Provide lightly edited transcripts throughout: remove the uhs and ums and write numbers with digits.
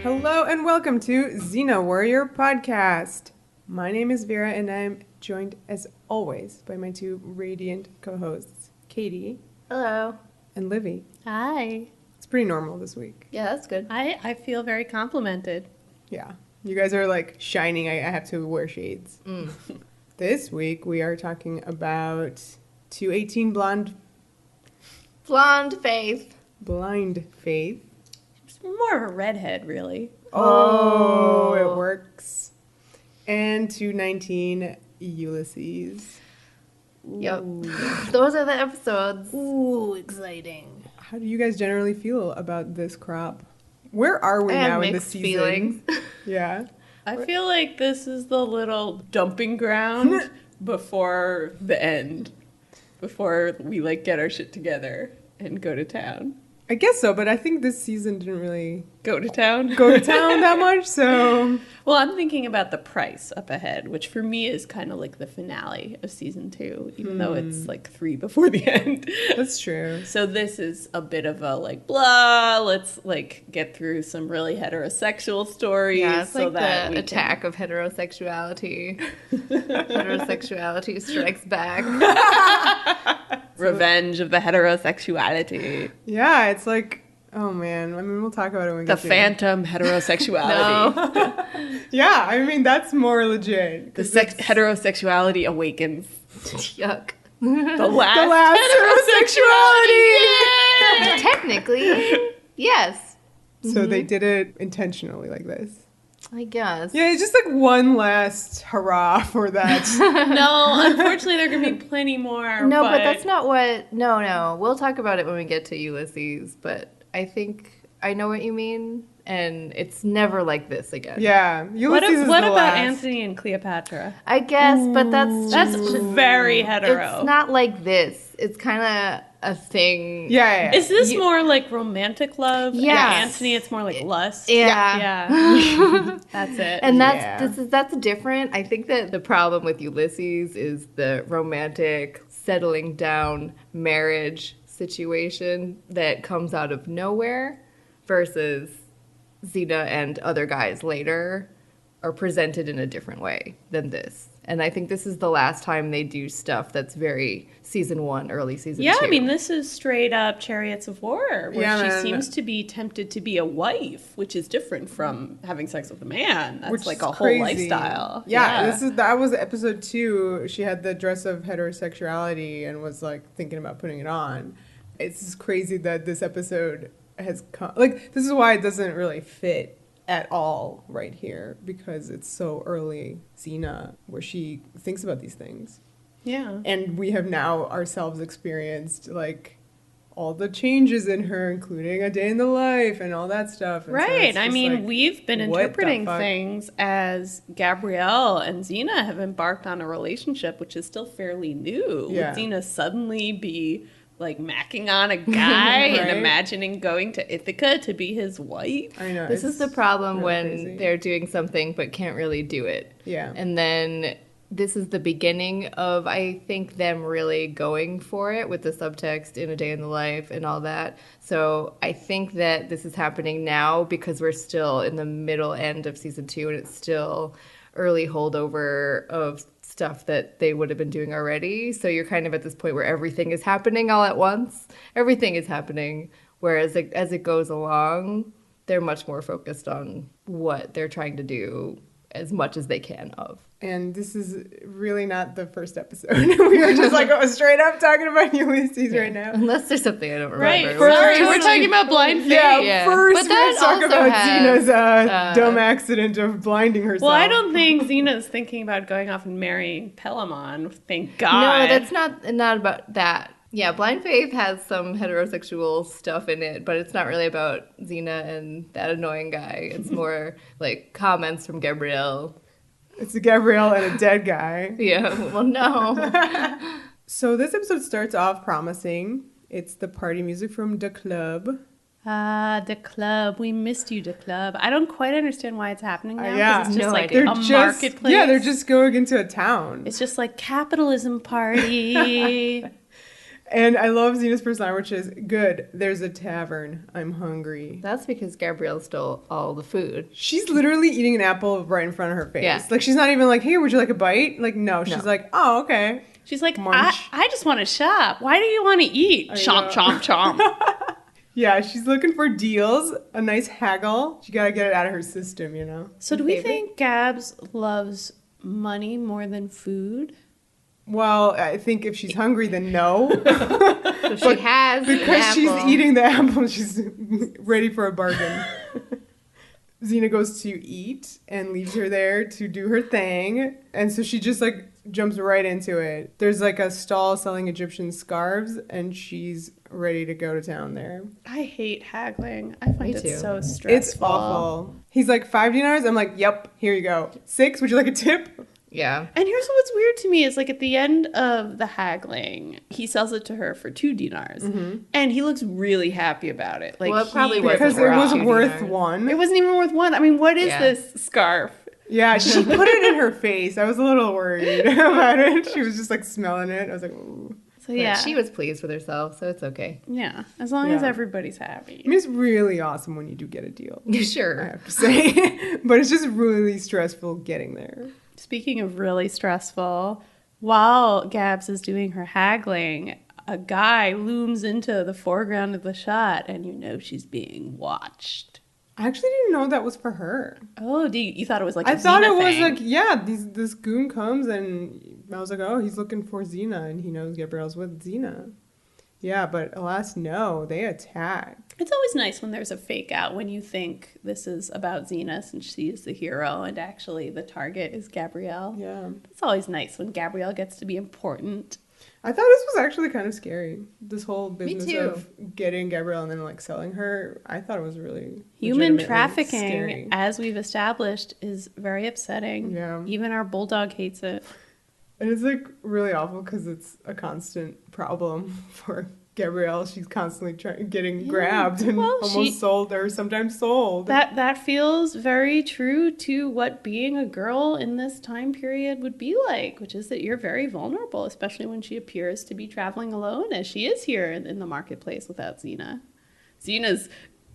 Hello and welcome to Xena Warrior Podcast. My name is Vera and I'm joined as always by my two radiant co-hosts, Katie. Hello. And Livy. Hi. It's pretty normal this week. Yeah, that's good. I feel very complimented. Yeah. You guys are like shining. I have to wear shades. This week we are talking about 218 Blind Faith. It's More of a redhead, really. Oh, it works. And 219 Ulysses. Yep. Those are the episodes. Ooh, exciting. How do you guys generally feel about this crop? Where are we now in the season? Feelings. Yeah. I feel like this is the little dumping ground before the end. Before we get our shit together and go to town. I guess so, but I think this season didn't really Go to town that much, so... Well, I'm thinking about the price up ahead, which for me is kind of like the finale of season 2, even though it's 3 before the end. That's true. So this is a bit of a blah, let's get through some really heterosexual stories. Yeah, it's so that the attack of heterosexuality. Heterosexuality strikes back. Revenge of the heterosexuality. Yeah, it's oh man, I mean, we'll talk about it when we The get to phantom heterosexuality. No. Yeah, I mean, that's more legit. The heterosexuality awakens. Yuck. The last heterosexuality! Technically, yes. So they did it intentionally like this. I guess. Yeah, it's just one last hurrah for that. No, unfortunately, there can be plenty more. No, but that's not what... No. We'll talk about it when we get to Ulysses, but I think I know what you mean, and it's never like this again. Yeah, Ulysses is what the about last. Antony and Cleopatra? I guess, but that's Very hetero. It's not like this. It's kind of a thing. Yeah. Is this more like romantic love? Yes. Yeah. Antony, it's more like lust. Yeah. Yeah. That's it. And Yeah. that's different. I think that the problem with Ulysses is the romantic settling down marriage situation that comes out of nowhere versus Xena and other guys later are presented in a different way than this. And I think this is the last time they do stuff that's very season 1, early season 2. Yeah, I mean, this is straight up Chariots of War, where she man. seems to be tempted to be a wife, which is different from having sex with a man. That's Which like is a whole crazy. lifestyle. Yeah, that was episode 2. She had the dress of heterosexuality and was thinking about putting it on. It's just crazy that this episode has come. This is why it doesn't really fit at all right here, because it's so early Xena where she thinks about these things. Yeah. And we have now ourselves experienced all the changes in her, including a day in the life and all that stuff. And so Right. it's I just mean, we've been what the interpreting fuck? things as Gabrielle and Xena have embarked on a relationship, which is still fairly new. Yeah. Would Xena suddenly be macking on a guy Right? and imagining going to Ithaca to be his wife? I know. This it's is the problem really when crazy. they're doing something but can't really do it. Yeah. And then this is the beginning of, I think, them really going for it with the subtext in A Day in the Life and all that. So I think that this is happening now because we're still in the middle end of season 2 and it's still early holdover of stuff that they would have been doing already. So you're kind of at this point where everything is happening all at once. Everything is happening. Whereas as it goes along, they're much more focused on what they're trying to do as much as they can of. And this is really not the first episode. We are just straight up talking about Ulysses right now. Unless there's something I don't Right. remember. Sorry, we're talking about blind faith. Yeah. First But we're that talking also about has, Xena's dumb accident of blinding herself. Well, I don't think Xena's thinking about going off and marrying Palamon. Thank God. No, that's not about that. Yeah, Blind Faith has some heterosexual stuff in it, but it's not really about Xena and that annoying guy. It's more comments from Gabrielle. It's a Gabrielle and a dead guy. Yeah, well, no. So this episode starts off promising. It's the party music from The Club. The club. We missed you, the club. I don't quite understand why it's happening now. 'Cause yeah. It's just No like idea. a marketplace. Yeah, they're just going into a town. It's just like capitalism party. And I love Xena's first line, which is, good, there's a tavern. I'm hungry. That's because Gabrielle stole all the food. She's literally eating an apple right in front of her face. Yeah. Like, she's not even like, hey, would you like a bite? Like, no. She's like, oh, okay. She's like, Munch. I just want to shop. Why do you want to eat? Chomp, chomp, chomp. Yeah, she's looking for deals, a nice haggle. She got to get it out of her system, you know? So do we think Gabs loves money more than food? Well, I think if she's hungry, then no. So she has an Because she's apple. eating the apple, she's ready for a bargain. Xena goes to eat and leaves her there to do her thing. And so she just like jumps right into it. There's like a stall selling Egyptian scarves and she's ready to go to town there. I hate haggling. I find Me it too. so stressful. It's awful. He's like, 5 dinars? I'm like, yep, here you go. 6, would you like a tip? Yeah. And here's what's weird to me is like at the end of the haggling, he sells it to her for 2 dinars. And he looks really happy about it. Like Well, it probably wasn't Because it worth wasn't 2 worth dinars. one. It wasn't even worth one. I mean, what is Yeah. this scarf? Yeah, she put it in her face. I was a little worried about it. She was just like smelling it. I was like, ooh. So But yeah. she was pleased with herself, so it's okay. Yeah. As long as Yeah. everybody's happy. I mean, it's really awesome when you do get a deal. I Sure. have to say. But it's just really stressful getting there. Speaking of really stressful, while Gabs is doing her haggling, a guy looms into the foreground of the shot, and you know she's being watched. I actually didn't know that was for her. Oh, you thought it was like I a thought Xena it was thing. like, yeah, this goon comes and I was like, oh, he's looking for Xena and he knows Gabrielle's with Xena. Yeah, but alas, no, they attack. It's always nice when there's a fake out, when you think this is about Xena since she's the hero and actually the target is Gabrielle. Yeah. It's always nice when Gabrielle gets to be important. I thought this was actually kind of scary. This whole business too. of getting Gabrielle and then like selling her. I thought it was really Human legitimately trafficking, scary. as we've established, is very upsetting. Yeah. Even our bulldog hates it. And it's like really awful because it's a constant problem for Gabrielle. She's constantly getting grabbed and Well, almost sold or sometimes sold. That feels very true to what being a girl in this time period would be like, which is that you're very vulnerable, especially when she appears to be traveling alone, as she is here in the marketplace without Xena. Xena's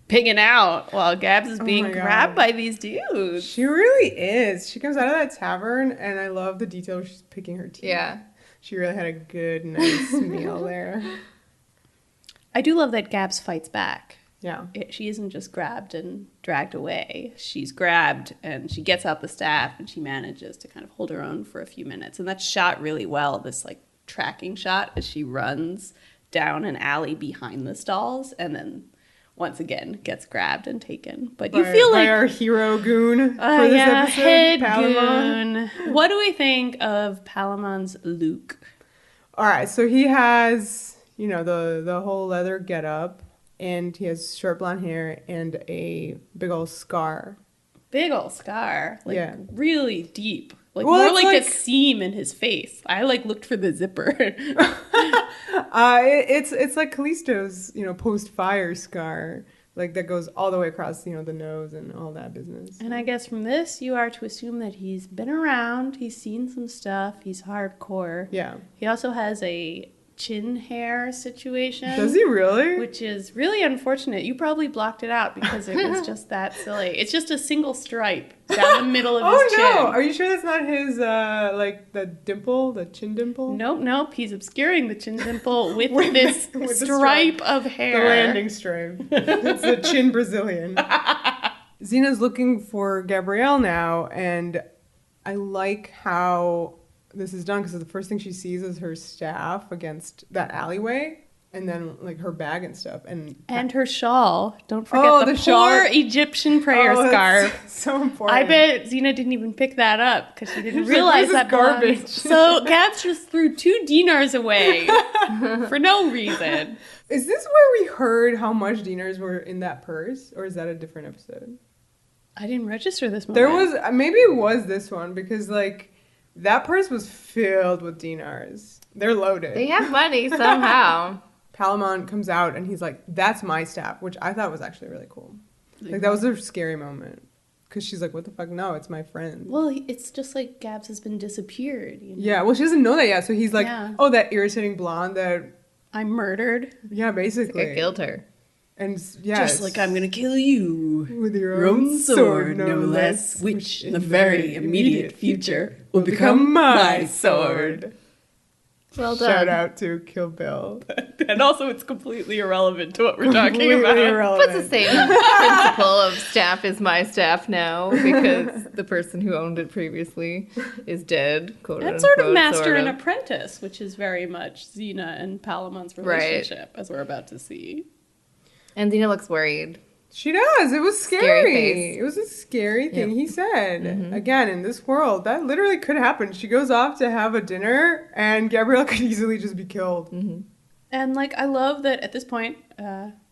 pigging out while Gabs is being my God. grabbed by these dudes. She really is. She comes out of that tavern and I love the detail she's picking her teeth. Yeah. She really had a good, nice meal there. I do love that Gabs fights back. Yeah. She isn't just grabbed and dragged away. She's grabbed and she gets out the staff and she manages to kind of hold her own for a few minutes. And that's shot really well, this like tracking shot as she runs down an alley behind the stalls and then once again gets grabbed and taken. But you feel by like our hero goon for this episode, head Palamon. goon. What do we think of Palamon's look? All right, so he has, you know, the whole leather getup, and he has short blonde hair and a big old scar. Big ol' scar, like Yeah. really deep, like Well, more it's like a like- seam in his face. I like looked for the zipper. It's like Callisto's, you know, post-fire scar, like that goes all the way across, you know, the nose and all that business. And I guess from this, you are to assume that he's been around, he's seen some stuff, he's hardcore. Yeah. He also has a chin hair situation. Does he really? Which is really unfortunate. You probably blocked it out because it was just that silly. It's just a single stripe down the middle of his chin. Oh no! Are you sure that's not his like the dimple, the chin dimple? Nope. He's obscuring the chin dimple with, With this the- with the stripe of The hair. landing stripe. It's the chin Brazilian. Xena's looking for Gabrielle now, and I like how this is done because the first thing she sees is her staff against that alleyway, and then like her bag and stuff, And her shawl. Don't forget Oh, the the shawl. poor Egyptian prayer Oh, that's scarf. so important. I bet Xena didn't even pick that up because she didn't She's like, realize "This is that garbage." belongs- So Gabs just threw 2 dinars away for no reason. Is this where we heard how much dinars were in that purse, or is that a different episode? I didn't register this moment. There was maybe it was this one because like that purse was filled with dinars. They're loaded. They have money somehow. Palamon comes out and he's like, "That's my staff," which I thought was actually really cool. Like that was a scary moment because she's like, "What the fuck? No, it's my friend." Well, it's just like Gabs has been disappeared. You know? Yeah, well, she doesn't know that yet, so he's like, Yeah. "Oh, that irritating blonde that I'm murdered. Yeah, basically. I killed her. And yes. Just like I'm going to kill you. With your own sword, no less, which in the very immediate future will become my sword. Well done. Shout out to Kill Bill. And also it's completely irrelevant to what we're talking Completely about. irrelevant. But it's the same principle of staff is my staff now because the person who owned it previously is dead. Quote That's unquote, sort of master sort and of. apprentice, which is very much Xena and Palamon's relationship, as we're about to see. And Xena looks worried. She does. It was Scary scary. face. It was a scary thing Yep. he said. Mm-hmm. Again, in this world, that literally could happen. She goes off to have a dinner, and Gabrielle could easily just be killed. Mm-hmm. And, like, I love that at this point,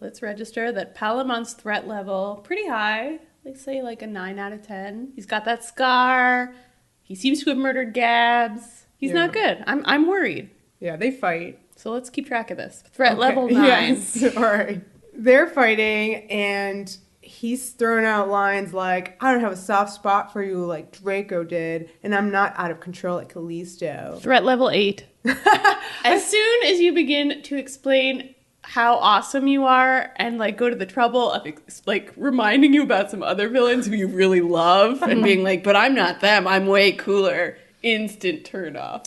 let's register that Palamon's threat level, pretty high. Let's say, like, a 9 out of 10. He's got that scar. He seems to have murdered Gabs. He's Yeah. not good. I'm worried. Yeah, they fight. So let's keep track of this. Threat Okay. level 9. Yes. All right. They're fighting, and he's throwing out lines like, I don't have a soft spot for you like Draco did, and I'm not out of control like Callisto. Threat level 8. As soon as you begin to explain how awesome you are and like go to the trouble of like reminding you about some other villains who you really love and being like, but I'm not them, I'm way cooler, instant turn off.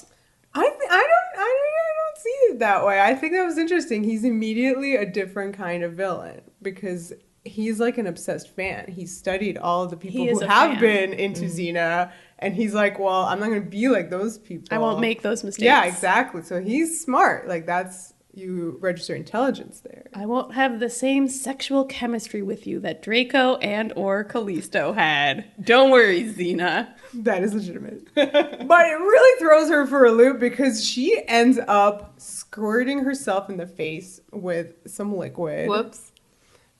I don't see it that way. I think that was interesting. He's immediately a different kind of villain because he's like an obsessed fan. He studied all of the people He is who a have fan. been into Xena, and he's like, well, I'm not going to be like those people. I won't make those mistakes. Yeah, exactly. So he's smart. Like that's, you register intelligence there. I won't have the same sexual chemistry with you that Draco and or Callisto had. Don't worry, Xena. That is legitimate. But it really throws her for a loop because she ends up squirting herself in the face with some liquid. Whoops.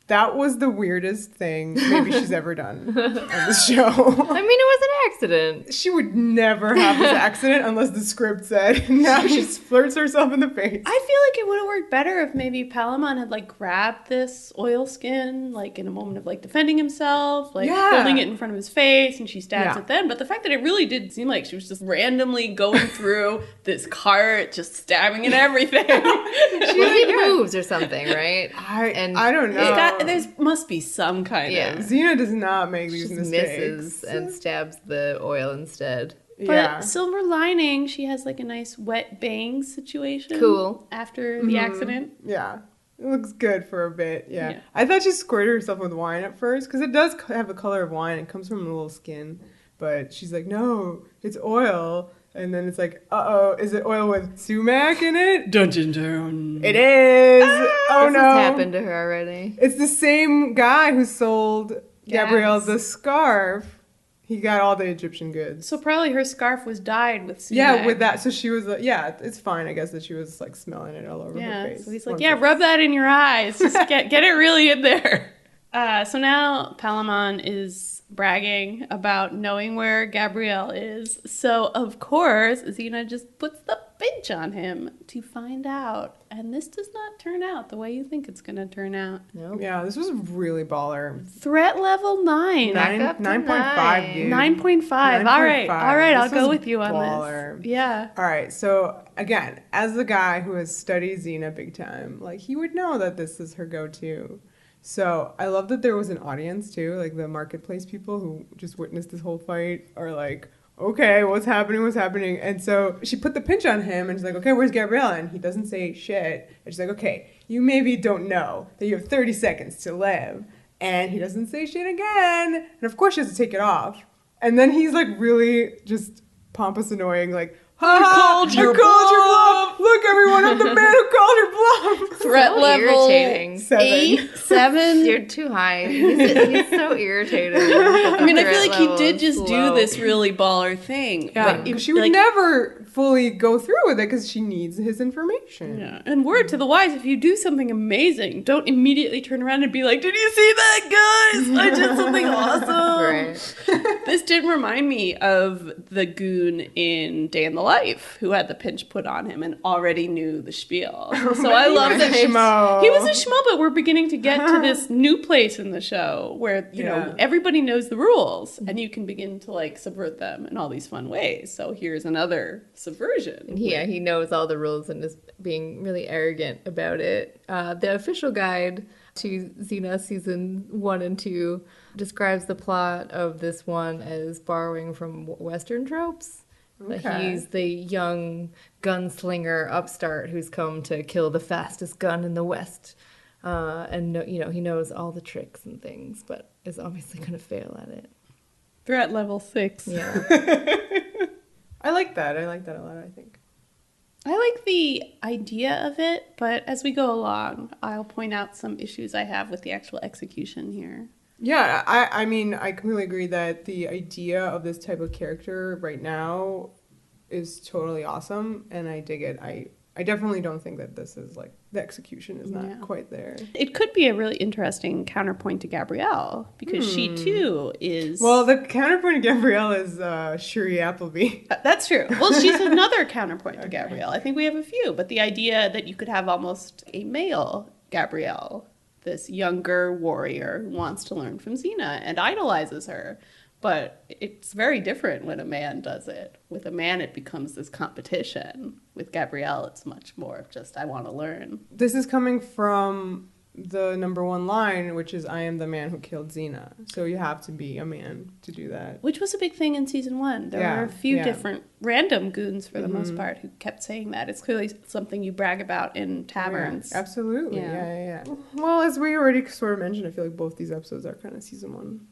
That was the weirdest thing maybe she's ever done on this show. I mean, it was an accident. She would never have this accident unless the script said. Now she flirts herself in the face. I feel like it would have worked better if maybe Palamon had like grabbed this oil skin like in a moment of like defending himself, like Yeah. holding it in front of his face, and she stabs Yeah. it then. But the fact that it really did seem like she was just randomly going through this cart, just stabbing at everything. Well, he moves or something, right? I don't know. There must be some kind Yeah. of. Xena does not make these Just mistakes. misses and stabs the oil instead. But Yeah. silver lining, she has like a nice wet bangs situation. Cool. After the accident. Yeah. It looks good for a bit, yeah. Yeah. I thought she squirted herself with wine at first, because it does have the color of wine. It comes from a little skin. But she's like, no, it's oil. And then it's like, uh-oh, is it oil with sumac in it? Dungeon Town. It is! Oh This no. has happened to her already. It's the same guy who sold Gabrielle Yes. the scarf. He got all the Egyptian goods. So probably her scarf was dyed with sumac. Yeah, with that. So she was like, yeah, it's fine, I guess, that she was like smelling it all over her Yeah, face. so he's like, Once yeah, it's- rub that in your eyes. Just get it really in there. So now Palamon is bragging about knowing where Gabrielle is. So, of course, Xena just puts the pinch on him to find out. And this does not turn out the way you think it's going to turn out. Nope. Yeah, this was really baller. Threat level 9. Back up to 9.5, dude. 9.5. All right. 9.5. All right. I'll This go was with you on baller. this. Yeah. All right, so again, as the guy who has studied Xena big time, like he would know that this is her go-to. So I love that there was an audience too, like the marketplace people who just witnessed this whole fight are like, okay, what's happening? And so she put the pinch on him and she's like, okay, where's Gabrielle? And he doesn't say shit. And she's like, okay, you maybe don't know that you have 30 seconds to live. And he doesn't say shit again. And of course she has to take it off. And then he's like really just pompous, annoying, like, ha ha, I called your bluff. Look, everyone, I'm the man who called your bluff. Threat So level irritating. 8, 7. You're too high. He's so irritated. I mean, I feel like he did just do low. this really baller thing. Yeah, but because she would like, never fully go through with it because she needs his information. Yeah. And word to the wise, if you do something amazing, don't immediately turn around and be like, did you see that, guys? I did something awesome. Right. This did remind me of the goon in Day in the Life who had the pinch put on him and already knew the spiel. So I love that he was a schmo, but we're beginning to get to this new place in the show where, you know, everybody knows the rules and you can begin to like subvert them in all these fun ways. So here's another subversion. Yeah, he knows all the rules and is being really arrogant about it. The official guide to Xena season 1 and 2 describes the plot of this one as borrowing from Western tropes. Okay. He's the young gunslinger upstart who's come to kill the fastest gun in the West. And, you know, he knows all the tricks and things, but is obviously going to fail at it. Threat level 6. Yeah. I like that. I like that a lot, I think. I like the idea of it, but as we go along, I'll point out some issues I have with the actual execution here. Yeah, I mean, I completely agree that the idea of this type of character right now is totally awesome, and I dig it. I definitely don't think that this is, like, the execution is not quite there. It could be a really interesting counterpoint to Gabrielle, because she, too, is... Well, the counterpoint to Gabrielle is Shuri Appleby. That's true. Well, she's another counterpoint to Gabrielle. I think we have a few, but the idea that you could have almost a male Gabrielle, this younger warrior who wants to learn from Xena and idolizes her. But it's very different when a man does it. With a man, it becomes this competition. With Gabrielle, it's much more of just, I want to learn. This is coming from the number one line, which is, I am the man who killed Xena. So you have to be a man to do that. Which was a big thing in season 1. There were a few different random goons, for the most part, who kept saying that. It's clearly something you brag about in taverns. Yeah, absolutely. Yeah. Well, as we already sort of mentioned, I feel like both these episodes are kind of season 1.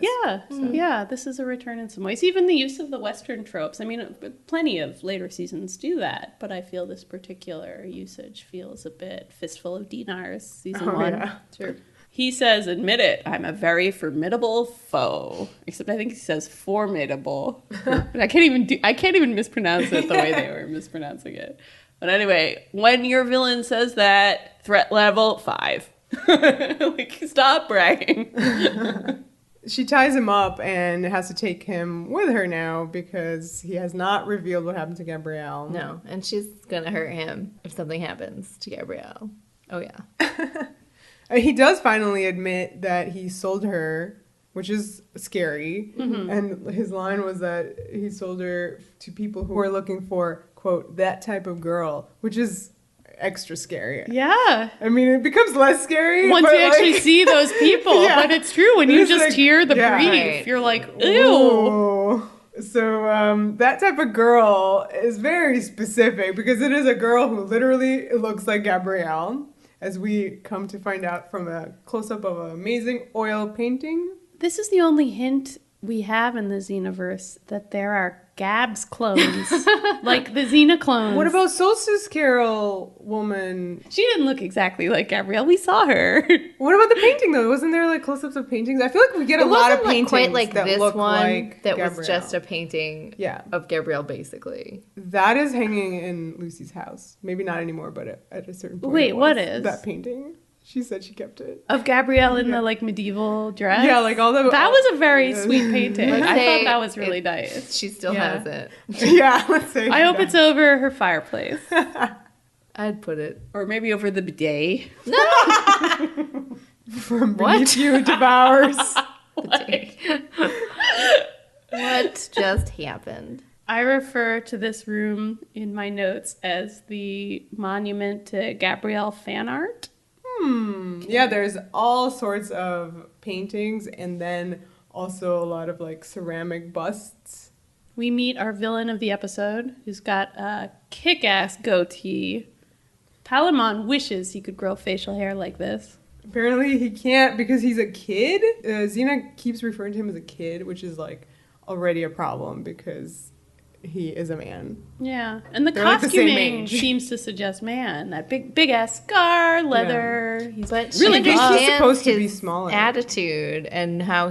Yeah, this is a return in some ways. Even the use of the Western tropes. I mean, plenty of later seasons do that, but I feel this particular usage feels a bit fistful of dinars, season 1. Yeah. Sure. He says, admit it, I'm a very formidable foe. Except I think he says formidable. I can't even mispronounce it the way they were mispronouncing it. But anyway, when your villain says that, threat level 5. Like, stop bragging. She ties him up and has to take him with her now because he has not revealed what happened to Gabrielle. No, and she's going to hurt him if something happens to Gabrielle. Oh, yeah. He does finally admit that he sold her, which is scary. Mm-hmm. And his line was that he sold her to people who were looking for, quote, that type of girl, which is extra scary. Yeah. I mean, it becomes less scary once you actually see those people. Yeah. But it's true. When you just like, hear the brief, you're like, ew. Ooh. So that type of girl is very specific because it is a girl who literally looks like Gabrielle, as we come to find out from a close-up of an amazing oil painting. This is the only hint we have in the Xenoverse that there are Gab's clones, like the Xena clones. What about Solstice Carol woman? She didn't look exactly like Gabrielle. We saw her. What about the painting, though? Wasn't there, like, close-ups of paintings? I feel like we get a lot of paintings quite like that this look one like that Gabrielle. was just a painting of Gabrielle, basically. That is hanging in Lucy's house. Maybe not anymore, but at a certain point. Wait, what is? That painting. She said she kept it. Of Gabrielle in the, like, medieval dress? Yeah, like all the... That was a very sweet painting. I thought that was really nice. She still has it. Yeah, let's say. I hope it's over her fireplace. I'd put it. Or maybe over the bidet. From beneath you devours. What just happened? I refer to this room in my notes as the monument to Gabrielle fan art. Yeah, there's all sorts of paintings and then also a lot of like ceramic busts. We meet our villain of the episode, who's got a kick-ass goatee. Palamon wishes he could grow facial hair like this. Apparently he can't because he's a kid. Xena keeps referring to him as a kid, which is like already a problem because he is a man. Yeah, and the They're costuming like seems to suggest man. That big ass scar, leather. Yeah. But really she understands he's supposed to be his smaller. attitude and how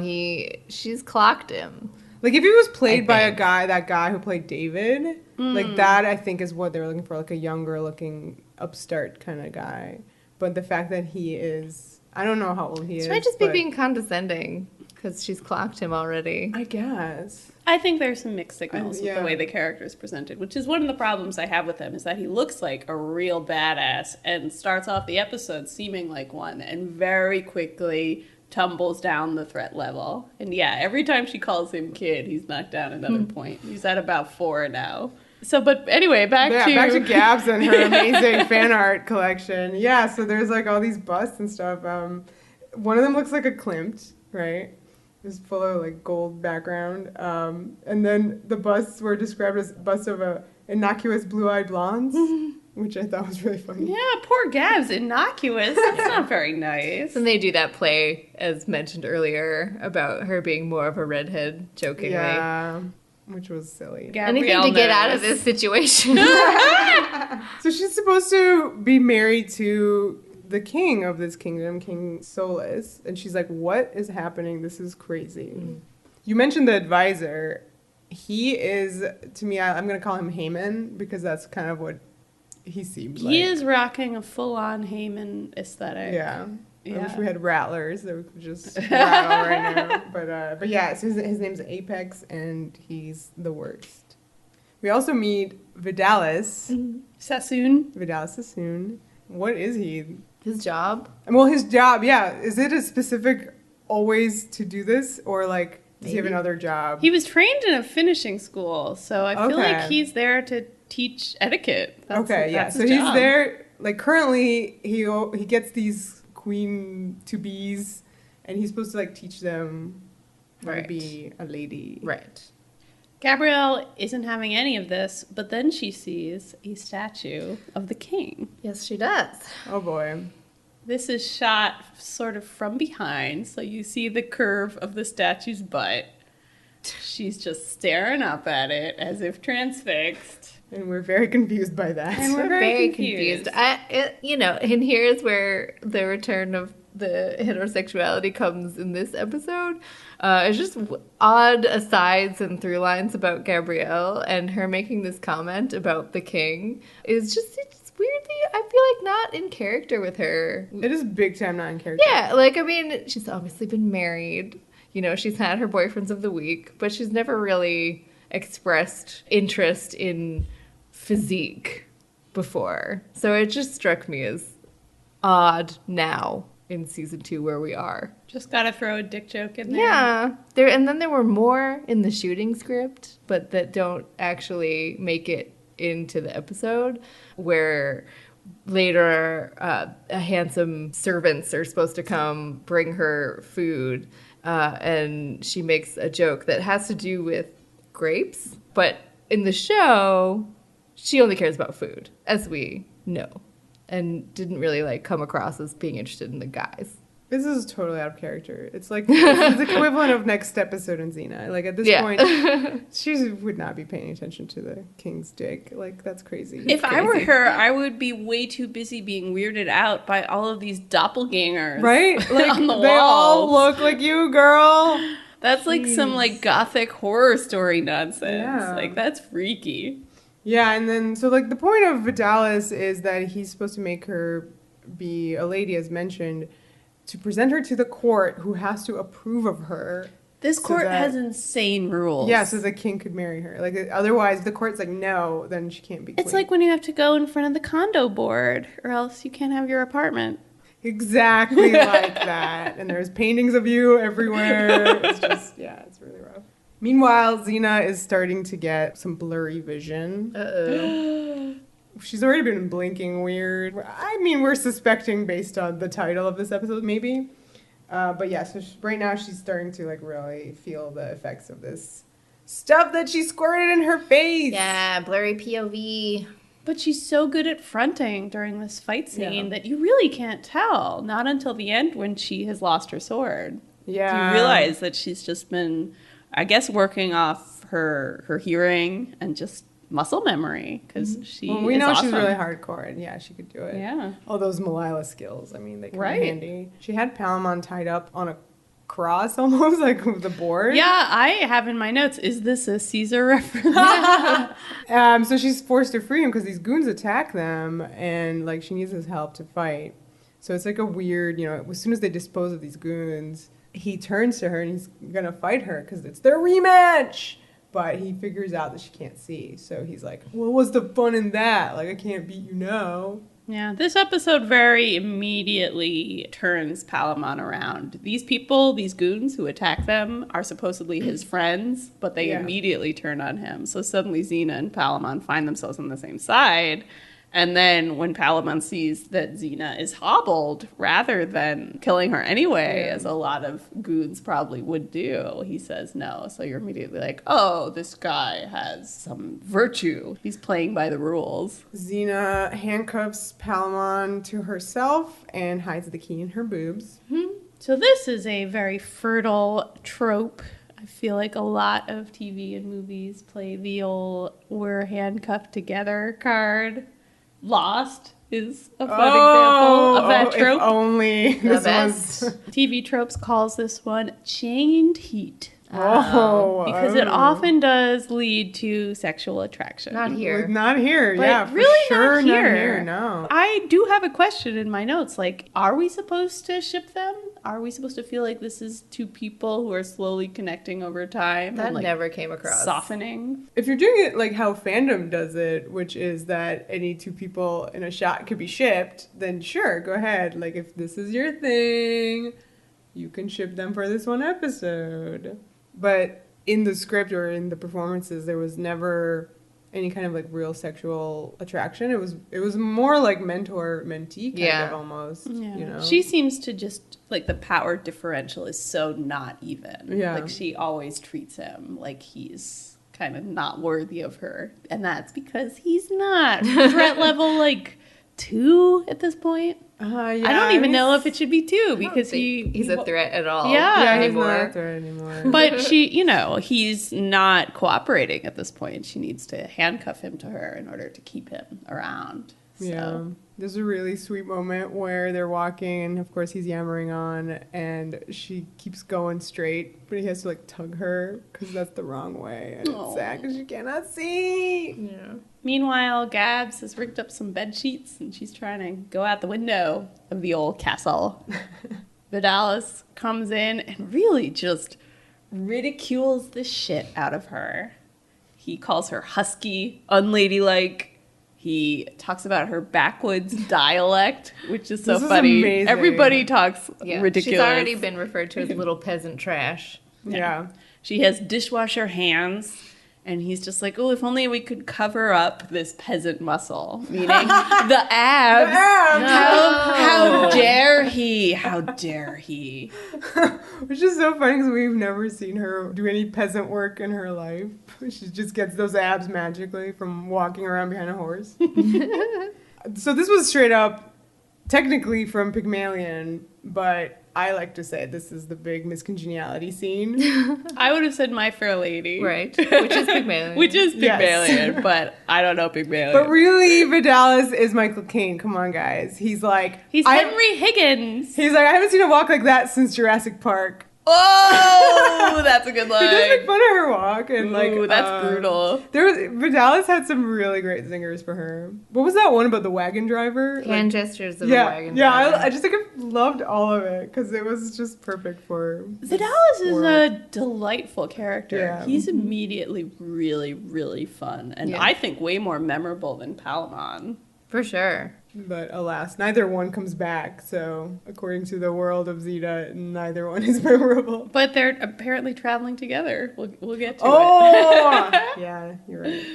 she's clocked him. Like if he was played by that guy who played David, like that I think is what they're looking for, like a younger looking upstart kind of guy. But the fact that he is, I don't know how old he is. She might just be being condescending. because she's clocked him already. I guess. I think there's some mixed signals with Yeah. the way the character is presented, which is one of the problems I have with him, is that he looks like a real badass and starts off the episode seeming like one and very quickly tumbles down the threat level. And yeah, every time she calls him kid, he's knocked down another point. He's at about 4 now. So, but anyway, back to Gabs and her amazing fan art collection. Yeah, so there's like all these busts and stuff. One of them looks like a Klimt, right? It's full of like gold background. And then the busts were described as busts of a innocuous blue-eyed blondes, which I thought was really funny. Yeah, poor Gabs, innocuous. That's not very nice. And they do that play, as mentioned earlier, about her being more of a redhead, jokingly. Yeah, which was silly. Anything to get out of this situation. So she's supposed to be married to the king of this kingdom, King Solus. And she's like, what is happening? This is crazy. You mentioned the advisor. He is, to me, I'm going to call him Haman, because that's kind of what he seems like. He is rocking a full-on Haman aesthetic. Yeah. Yeah. I wish we had rattlers that we could just rattle right now. But yeah, so his name's Apex, and he's the worst. We also meet Vidalis. Sassoon. Vidalis Sassoon. What is he? His job? Well, his job, yeah. Is it a specific always to do this, or like does he have another job? He was trained in a finishing school, so I feel like he's there to teach etiquette. So his he's job. there. Like currently, he gets these queen to bees, and he's supposed to like teach them how to be a lady. Right. Gabrielle isn't having any of this, but then she sees a statue of the king. Yes, she does. Oh boy. This is shot sort of from behind, so you see the curve of the statue's butt. She's just staring up at it as if transfixed. And we're very confused by that. And we're very confused. And here's where the return of the heterosexuality comes in this episode. It's just odd asides and through lines about Gabrielle, and her making this comment about the king is just, it's weirdly, I feel like not in character with her. It is big time not in character. Yeah, like, I mean, she's obviously been married. You know, she's had her boyfriends of the week, but she's never really expressed interest in physique before. So it just struck me as odd now in season 2 where we are. Just gotta throw a dick joke in there. Yeah. And then there were more in the shooting script, but that don't actually make it into the episode, where later handsome servants are supposed to come bring her food, and she makes a joke that has to do with grapes, but in the show she only cares about food, as we know, and didn't really like come across as being interested in the guys. This is totally out of character. It's like it's the equivalent of next episode in Xena. Like at this point, she would not be paying attention to the king's dick. Like that's crazy. If I were her, I would be way too busy being weirded out by all of these doppelgangers, right? Like on the they all walls. look like you, girl. That's like some like gothic horror story nonsense. Yeah. Like that's freaky. Yeah, and then so like the point of Vidalis is that he's supposed to make her be a lady, as mentioned, to present her to the court, who has to approve of her. This court has insane rules. Yeah, so the king could marry her. Like otherwise, if the court's like no, then she can't be queen. It's like when you have to go in front of the condo board, or else you can't have your apartment. Exactly like that. And there's paintings of you everywhere. It's just, yeah, it's really rough. Meanwhile, Xena is starting to get some blurry vision. Uh-oh. She's already been blinking weird. I mean, we're suspecting based on the title of this episode, maybe. But yeah, so right now she's starting to like really feel the effects of this stuff that she squirted in her face. Yeah, blurry POV. But she's so good at fronting during this fight scene that you really can't tell. Not until the end when she has lost her sword. Yeah. You realize that she's just been, I guess, working off her hearing and just muscle memory, because we know she's really hardcore, and yeah, she could do it. Yeah. All those Malila skills, I mean, they come Right. in handy. She had Palamon tied up on a cross almost, like with the board. Yeah, I have in my notes, is this a Caesar reference? So she's forced to free him because these goons attack them, and like she needs his help to fight. So it's like a weird, you know, as soon as they dispose of these goons, he turns to her and he's gonna fight her because it's their rematch. But he figures out that she can't see, so he's like, "Well, what's the fun in that? Like, I can't beat you now." Yeah, this episode very immediately turns Palamon around. These people, these goons who attack them, are supposedly his friends, but they immediately turn on him. So suddenly Xena and Palamon find themselves on the same side. And then when Palamon sees that Xena is hobbled, rather than killing her anyway, as a lot of goons probably would do, he says no. So you're immediately like, oh, this guy has some virtue. He's playing by the rules. Xena handcuffs Palamon to herself and hides the key in her boobs. So this is a very fertile trope. I feel like a lot of TV and movies play the old we're handcuffed together card. Lost is a fun example of that trope. If only The this best. was... TV tropes calls this one chained heat. Oh, Because it often does lead to sexual attraction. Not here. Not here, But yeah, for really sure, not here. No. I do have a question in my notes. Like, are we supposed to ship them? Are we supposed to feel like this is two people who are slowly connecting over time? That and, like, never came across. softening? If you're doing it like how fandom does it, which is that any two people in a shot could be shipped, then sure, go ahead. Like, if this is your thing, you can ship them for this one episode. But in the script or in the performances, there was never any kind of like real sexual attraction. It was more like mentor mentee kind of almost. Yeah. You know, She seems to just, like, the power differential is so not even. Yeah. Like, she always treats him like he's kind of not worthy of her. And that's because he's not. Threat level, like, 2 at this point. yeah, I don't even know if it should be 2 I don't because think he's a threat at all. Yeah. he's anymore. not a threat anymore. But she, he's not cooperating at this point. She needs to handcuff him to her in order to keep him around. So. Yeah. There's a really sweet moment where they're walking, and of course he's yammering on, and she keeps going straight, but he has to like tug her because that's the wrong way, and it's sad because she cannot see. Yeah. Meanwhile, Gabs has rigged up some bed sheets, and she's trying to go out the window of the old castle. Vidalis comes in and really just ridicules the shit out of her. He calls her husky, unladylike. He talks about her backwoods dialect, which is so This is funny. amazing. Everybody talks Yeah. ridiculous. She's already been referred to as little peasant trash. Yeah. She has dishwasher hands, and he's just like, oh, if only we could cover up this peasant muscle, meaning the abs. How dare he? How dare he? Which is so funny because we've never seen her do any peasant work in her life. She just gets those abs magically from walking around behind a horse. So this was straight up, technically from Pygmalion, but I like to say this is the big miscongeniality scene. I would have said My Fair Lady. Right. Which is Pygmalion. Which is Pygmalion, Yes. but I don't know Pygmalion. But really, Vidalis is Michael Caine. Come on, guys. He's like... He's Henry Higgins. He's like, I haven't seen a walk like that since Jurassic Park. Oh, that's a good line. He does make fun of her walk. And Ooh, that's brutal. Vidalis had some really great singers for her. What was that one about the wagon driver? Hand Like, gestures of yeah, a wagon yeah. driver. I just think I loved all of it because it was just perfect for Vidalis is world. a delightful character. Yeah. He's immediately really, really fun. And Yeah. I think way more memorable than Palamon. For sure. But alas, neither one comes back. So according to the world of Xena, neither one is memorable. But they're apparently traveling together. We'll get to it. Oh, yeah, you're right.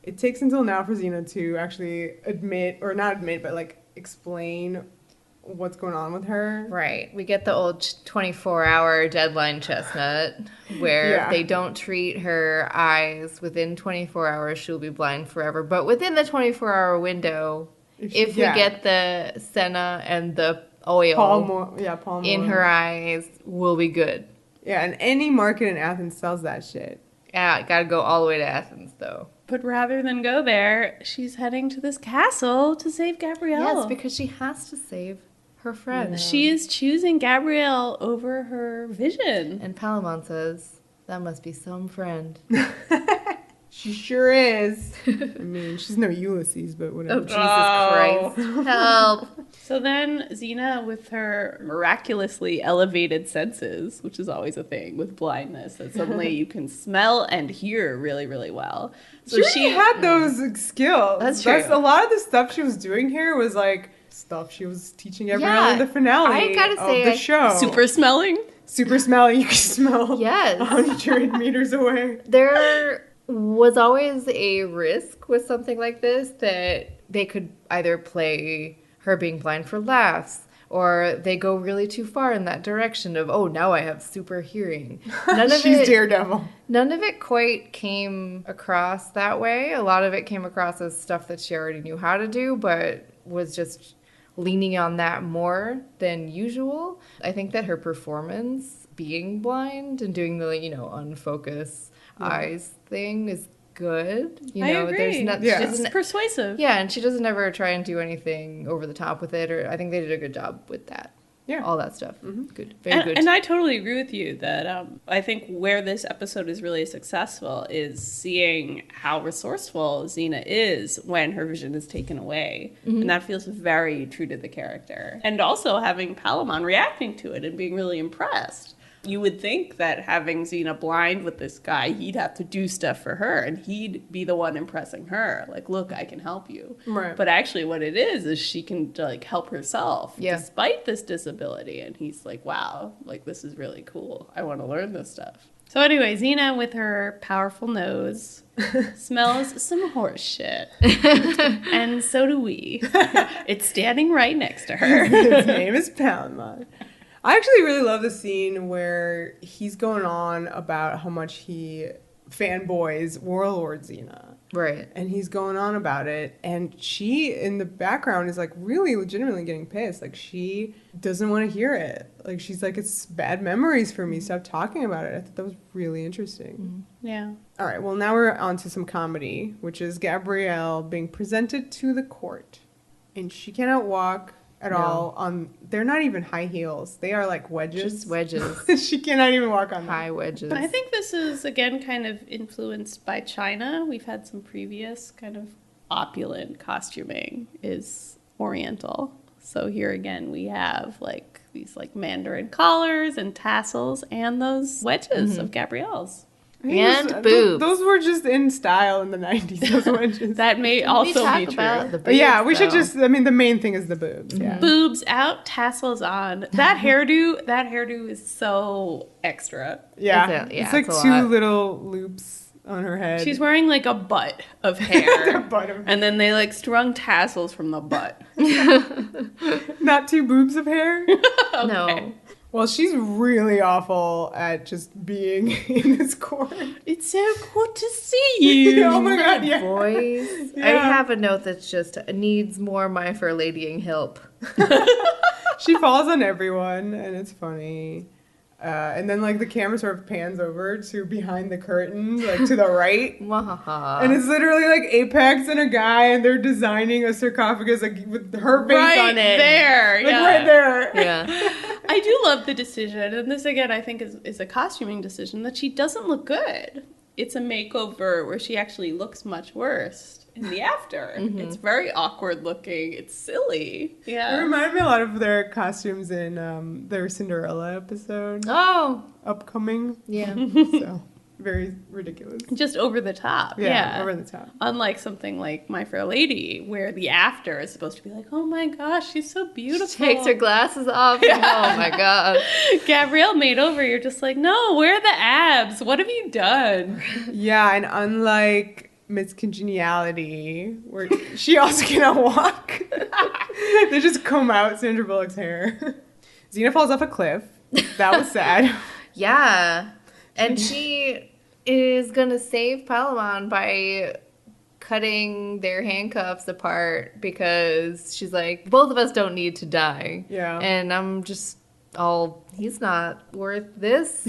It takes until now for Xena to actually admit, or not admit, but like explain what's going on with her. Right. We get the old 24-hour deadline chestnut where Yeah. if they don't treat her eyes within 24 hours, she'll be blind forever. But within the 24-hour window, if we get the senna and the oil palm in oil. her eyes, we'll be good. Yeah, and any market in Athens sells that shit. Yeah, gotta go all the way to Athens, though. But rather than go there, she's heading to this castle to save Gabrielle. Yes, because she has to save her friend. she is choosing Gabrielle over her vision. And Palamon says, that must be some friend. She sure is. I mean, she's no Ulysses, but whatever. Oh, Jesus Christ. Help. So then Xena, with her miraculously elevated senses, which is always a thing with blindness, that suddenly you can smell and hear really, really well. So she had those skills. That's true. A lot of the stuff she was doing here was like stuff she was teaching Gabrielle in the finale of the show. Super smelling. Super smelling. You can smell Yes. 100 meters away. There was always a risk with something like this that they could either play her being blind for laughs, or they go really too far in that direction of, oh, now I have super hearing. She's Daredevil. None of it quite came across that way. A lot of it came across as stuff that she already knew how to do, but was just leaning on that more than usual. I think that her performance, being blind and doing the, unfocus eyes thing is good. I agree. It's persuasive. Yeah, and she doesn't ever try and do anything over the top with it, or I think they did a good job with that. Yeah. All that stuff. Mm-hmm. Good. Very good. And I totally agree with you that I think where this episode is really successful is seeing how resourceful Xena is when her vision is taken away. Mm-hmm. And that feels very true to the character. And also having Palamon reacting to it and being really impressed. You would think that having Xena blind with this guy, he'd have to do stuff for her, and he'd be the one impressing her. Like, look, I can help you. Right. But actually what it is she can, help herself despite this disability. And he's like, wow, this is really cool. I want to learn this stuff. So anyway, Xena, with her powerful nose, smells some horse shit. And so do we. It's standing right next to her. His name is Palamon. I actually really love the scene where he's going on about how much he fanboys Warlord Xena. Right. And he's going on about it. And she, in the background, is really legitimately getting pissed. She doesn't want to hear it. She's like, it's bad memories for me. Stop talking about it. I thought that was really interesting. Mm-hmm. Yeah. All right. Well, now we're on to some comedy, which is Gabrielle being presented to the court. And she cannot walk at all on, they're not even high heels. They are wedges. Just wedges. She cannot even walk on them. High wedges. I think this is, again, kind of influenced by China. We've had some previous kind of opulent costuming is Oriental. So here again, we have these Mandarin collars and tassels and those wedges of Gabrielle's. And boobs. Those were just in style in the 90s, those wedges. That may also be true. The boobs, yeah, we should just, the main thing is the boobs. Mm-hmm. Yeah. Boobs out, tassels on. That hairdo is so extra. Yeah. It's it's two little loops on her head. She's wearing a butt of hair. Butt of and then they strung tassels from the butt. Not two boobs of hair? Okay. No. Well, she's really awful at just being in this court. It's so good to see you. Oh my god, yeah. Voice. Yeah. I have a note that's just needs more My Fair Ladying help. She falls on everyone, and it's funny. And then the camera sort of pans over to behind the curtain, to the right. And it's literally Apex and a guy, and they're designing a sarcophagus with her face on it. There, Right there. Yeah. I do love the decision, and this again I think is a costuming decision, that she doesn't look good. It's a makeover where she actually looks much worse in the after. Mm-hmm. It's very awkward looking. It's silly. Yeah. It reminded me a lot of their costumes in their Cinderella episode. Oh. Upcoming. Yeah. So, very ridiculous. Just over the top. Yeah, over the top. Unlike something like My Fair Lady, where the after is supposed to be oh my gosh, she's so beautiful. She takes her glasses off. Yeah. Oh my god. Gabrielle made over, you're just no, where are the abs? What have you done? Yeah, and unlike Miss Congeniality, where she also cannot walk, they just comb out Sandra Bullock's hair. Xena falls off a cliff. That was sad. Yeah. And she is going to save Palamon by cutting their handcuffs apart because she's both of us don't need to die. Yeah. And I'm just he's not worth this.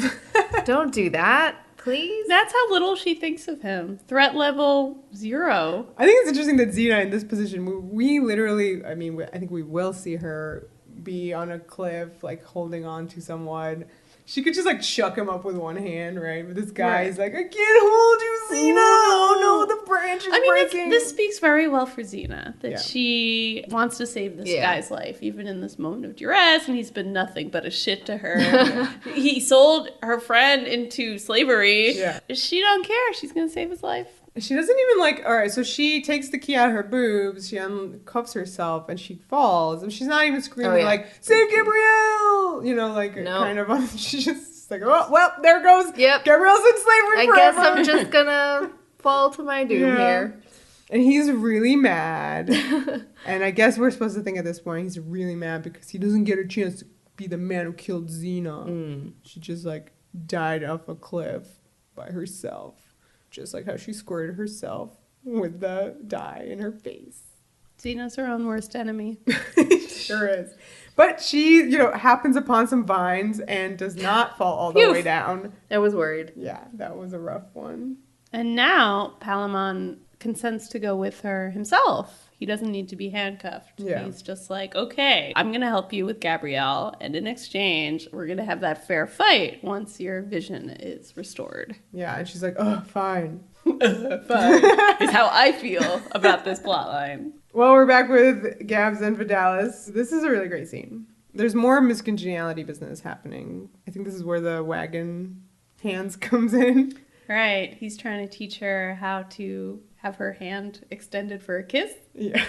Don't do that, please. That's how little she thinks of him. Threat level 0. I think it's interesting that Xena in this position, we literally, I think we will see her be on a cliff, holding on to someone. She could just chuck him up with one hand, right? But this guy's I can't hold you, Xena! Oh no, the branch is breaking. This speaks very well for Xena, that Yeah. she wants to save this Yeah. guy's life, even in this moment of duress, and he's been nothing but a shit to her. He sold her friend into slavery. Yeah. She don't care. She's going to save his life. She doesn't even like, all right, so she takes the key out of her boobs, she uncuffs herself, and she falls. And she's not even screaming like, save Gabrielle! You know, like, kind of, she's just like, oh, well, there goes. Yep. Gabrielle's in slavery forever. guess I'm just gonna fall to my doom here. And he's really mad. And I guess we're supposed to think at this point he's really mad because he doesn't get a chance to be the man who killed Xena. She just, like, died off a cliff by herself. Just like how she squirted herself with the dye in her face. Xena's her own worst enemy. Sure is. But she, happens upon some vines and does not fall all the way down. I was worried. Yeah, that was a rough one. And now Palamon consents to go with her himself. He doesn't need to be handcuffed. Yeah. He's just like, okay, I'm going to help you with Gabrielle. And in exchange, we're going to have that fair fight once your vision is restored. Yeah, and she's like, oh, fine. Fine. Is how I feel about this plotline. Well, we're back with Gabs and Vidalis. This is a really great scene. There's more miscongeniality business happening. I think this is where the wagon hands comes in. Right. He's trying to teach her how to have her hand extended for a kiss. Yeah.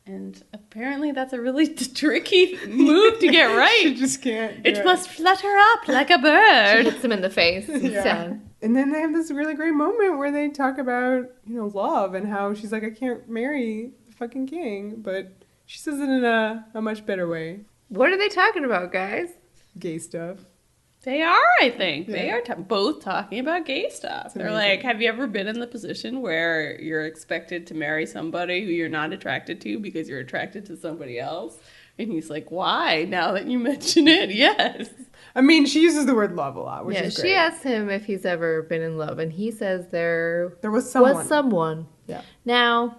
And apparently that's a really tricky move to get right. She just can't. It must flutter up like a bird. She hits him in the face. Yeah. And then they have this really great moment where they talk about, love and how she's like, I can't marry the fucking king. But she says it in a much better way. What are they talking about, guys? Gay stuff. They are, I think. Yeah. They are both talking about gay stuff. They're like, have you ever been in the position where you're expected to marry somebody who you're not attracted to because you're attracted to somebody else? And he's like, why? Now that you mention it, yes. I mean, she uses the word love a lot, which is great. She asks him if he's ever been in love, and he says there was someone. Yeah. Now,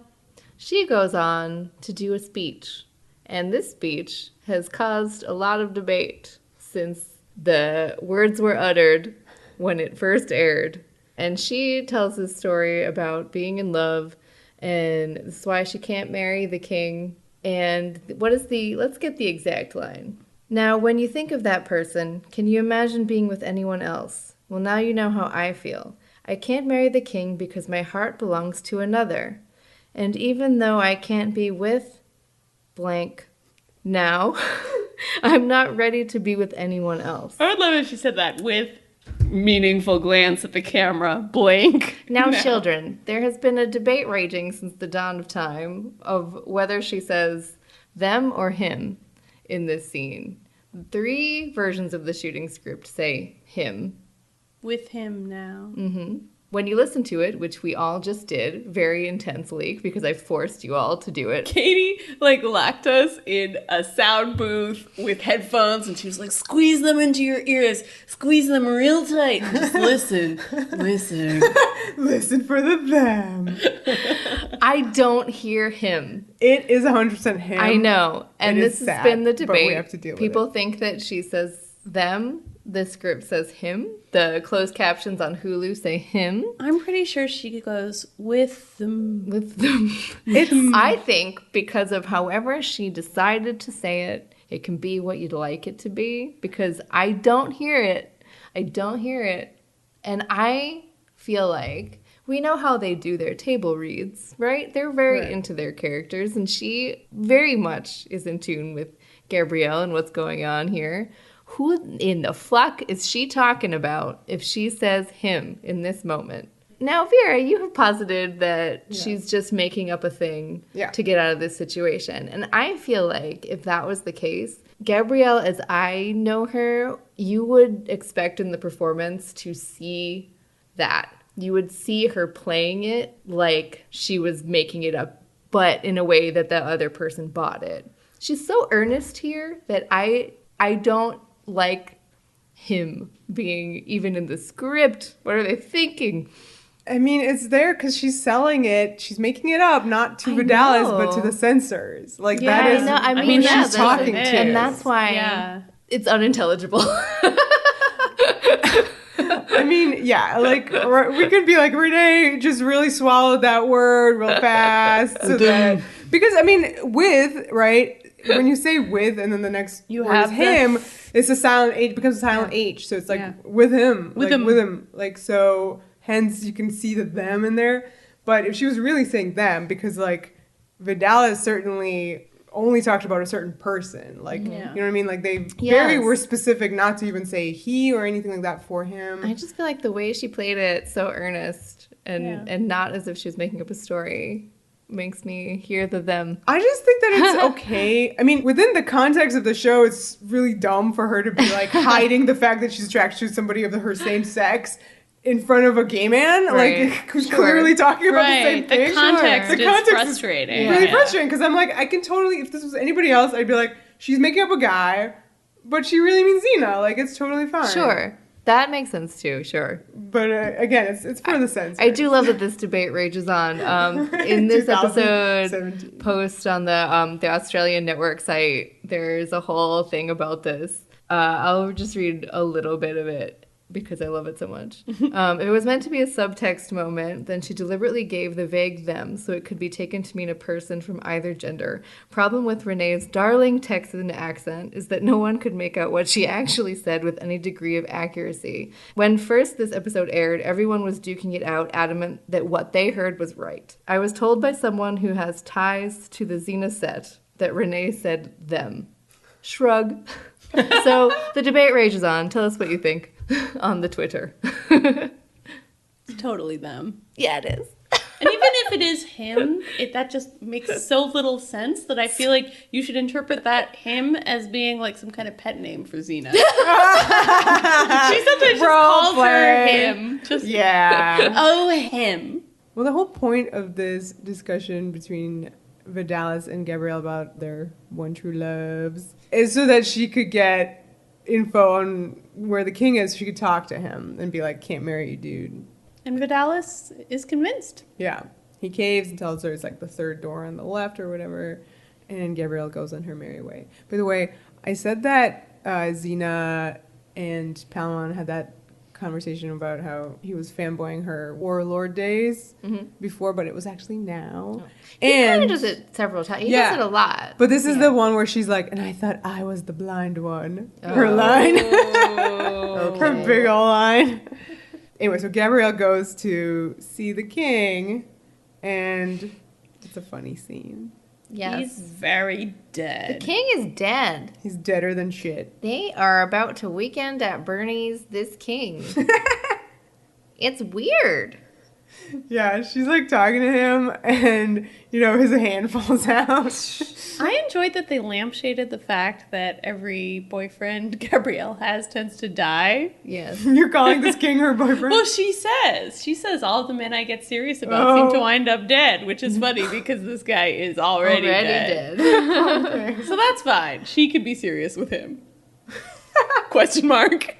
she goes on to do a speech, and this speech has caused a lot of debate since the words were uttered when it first aired. And she tells this story about being in love, and this is why she can't marry the king. And let's get the exact line. Now, when you think of that person, can you imagine being with anyone else? Well, now you know how I feel. I can't marry the king because my heart belongs to another. And even though I can't be with blank now, I'm not ready to be with anyone else. I would love if she said that with meaningful glance at the camera, blank. Now, children, there has been a debate raging since the dawn of time of whether she says them or him in this scene. 3 versions of the shooting script say him. With him now. Mm-hmm. When you listen to it, which we all just did very intensely because I forced you all to do it. Katie, locked us in a sound booth with headphones, and she was like, squeeze them into your ears. Squeeze them real tight. And just listen. Listen. Listen for the them. I don't hear him. It is 100% him. I know. And It this is has sad, been the but debate. we have to deal with People it. think that she says them. The script says him. The closed captions on Hulu say him. I'm pretty sure she goes with them. With them. I think because of however she decided to say it, it can be what you'd like it to be. Because I don't hear it. I don't hear it. And I feel like we know how they do their table reads, right? They're very into their characters. And she very much is in tune with Gabrielle and what's going on here. Who in the fuck is she talking about if she says him in this moment? Now, Vera, you have posited that she's just making up a thing to get out of this situation. And I feel like if that was the case, Gabrielle, as I know her, you would expect in the performance to see that. You would see her playing it like she was making it up, but in a way that the other person bought it. She's so earnest here that I don't like him being even in the script. What are they thinking? I mean, it's there because she's selling it. She's making it up, not to Vidalis, but to the censors. That is who she's talking to. And that's why it's unintelligible. I mean, yeah, like we could be like Renee just really swallowed that word real fast, so that because I mean, with right when you say with and then the next You word have is him, it's a silent H becomes a silent H, so it's like with him, With like, him. with him, like so. Hence, you can see the them in there. But if she was really saying them, because like Vidalis certainly only talked about a certain person, like you know what I mean, like they very were specific not to even say he or anything like that for him. I just feel like the way she played it so earnest and not as if she was making up a story makes me hear the them. I just think that it's okay. I mean, within the context of the show, it's really dumb for her to be like hiding the fact that she's attracted to somebody of her same sex in front of a gay man, like who's clearly talking about the same thing. The context is frustrating. Really frustrating, because I'm like, I can totally, if this was anybody else, I'd be like, she's making up a guy, but she really means Xena. Like, it's totally fine. Sure. That makes sense too, sure. But again, it's for the sense. I do love that this debate rages on. In this episode post on the Australian network site, there's a whole thing about this. I'll just read a little bit of it because I love it so much. It was meant to be a subtext moment, then she deliberately gave the vague them so it could be taken to mean a person from either gender. Problem with Renee's darling Texan accent is that no one could make out what she actually said with any degree of accuracy. When first this episode aired, everyone was duking it out, adamant that what they heard was right. I was told by someone who has ties to the Xena set that Renee said them. Shrug. So the debate rages on. Tell us what you think on the Twitter. It's totally them. Yeah, it is. And even if it is him, that just makes so little sense that I feel like you should interpret that him as being like some kind of pet name for Xena. She sometimes just calls her him. Just, oh, him. Well, the whole point of this discussion between Vidalis and Gabrielle about their one true loves is so that she could get info on where the king is. She could talk to him and be like, can't marry you, dude. And Vidalis is convinced. Yeah. He caves and tells her it's like the third door on the left or whatever. And Gabrielle goes on her merry way. By the way, I said that Xena and Palamon had that conversation about how he was fanboying her warlord days before, but it was actually now. He kind of does it several times. He does it a lot. But this is the one where she's like, and I thought I was the blind one. Her line. Her big ol' line. Anyway, so Gabrielle goes to see the king, and it's a funny scene. Yes. He's very dead. The king is dead. He's deader than shit. They are about to weekend at Bernie's this king. It's weird. Yeah, she's like talking to him, and his hand falls out. I enjoyed that they lampshaded the fact that every boyfriend Gabrielle has tends to die. Yes. You're calling this king her boyfriend? Well, she says all the men I get serious about seem to wind up dead, which is funny because this guy is already dead. Okay. So that's fine. She could be serious with him. Question mark.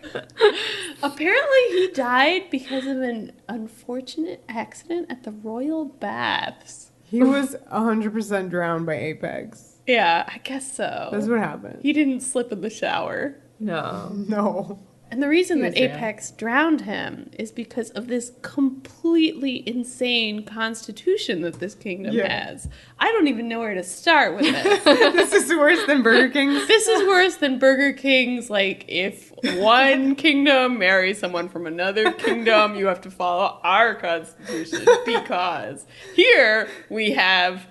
Apparently he died because of an unfortunate accident at the royal baths. He was 100% drowned by Apex. Yeah, I guess so. That's what happened. He didn't slip in the shower. No. And the reason that Apex drowned him is because of this completely insane constitution that this kingdom has. I don't even know where to start with this. This is worse than Burger King's. This is worse than Burger King's. Like, if one kingdom marries someone from another kingdom, you have to follow our constitution because here we have...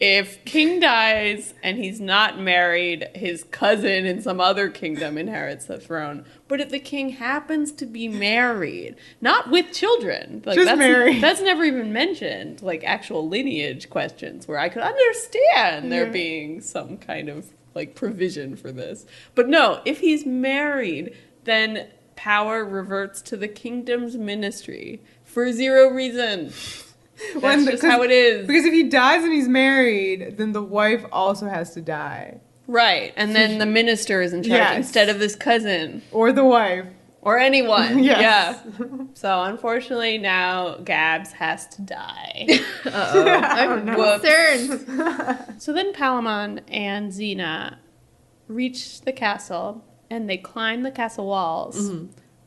If king dies and he's not married, his cousin in some other kingdom inherits the throne. But if the king happens to be married, not with children, like just married. That's never even mentioned, like actual lineage questions where I could understand there being some kind of like provision for this. But no, if he's married, then power reverts to the kingdom's ministry for zero reason. That's just how it is. Because if he dies and he's married, then the wife also has to die. Right. And then the minister is in charge instead of this cousin. Or the wife. Or anyone. Yes. Yeah. So unfortunately now Gabs has to die. Uh-oh. I'm concerned. So then Palamon and Xena reach the castle and they climb the castle walls.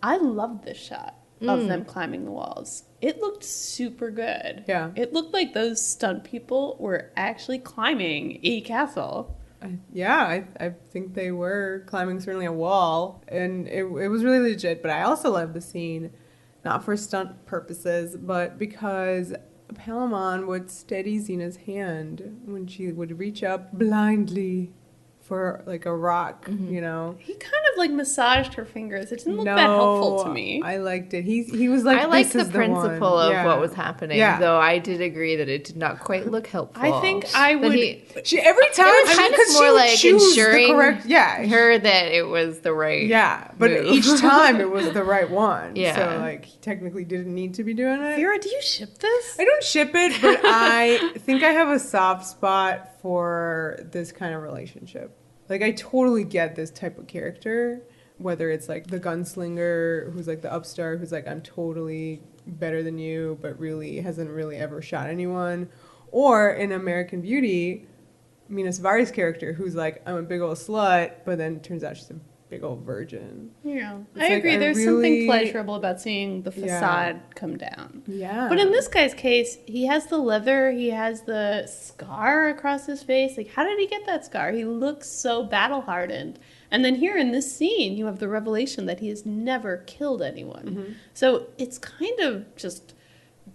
I love this shot. of them climbing the walls. It looked super good. Yeah. It looked like those stunt people were actually climbing a castle. I think they were climbing certainly a wall, and it was really legit. But I also love the scene, not for stunt purposes, but because Palamon would steady Xena's hand when she would reach up blindly for like a rock, you know. He kind of like massaged her fingers. It didn't look that helpful to me. I liked it. He was like, I liked this the is principle one. of what was happening, though I did agree that it did not quite look helpful. I think I would. Every time, it was kind of more like ensuring her that it was the right. Yeah, but move. each time it was the right one. Yeah. So like he technically didn't need to be doing it. Vera, do you ship this? I don't ship it, but I think I have a soft spot for this kind of relationship. Like, I totally get this type of character, whether it's like the gunslinger who's like the upstart who's like, I'm totally better than you, but really hasn't really ever shot anyone. Or in American Beauty, Mina Savari's character who's like, I'm a big old slut, but then it turns out she's a big old virgin. Yeah, It's I like, agree. There's something pleasurable about seeing the facade come down. Yeah. But in this guy's case, he has the leather, he has the scar across his face. Like, how did he get that scar? He looks so battle-hardened. And then here in this scene, you have the revelation that he has never killed anyone. Mm-hmm. So it's kind of just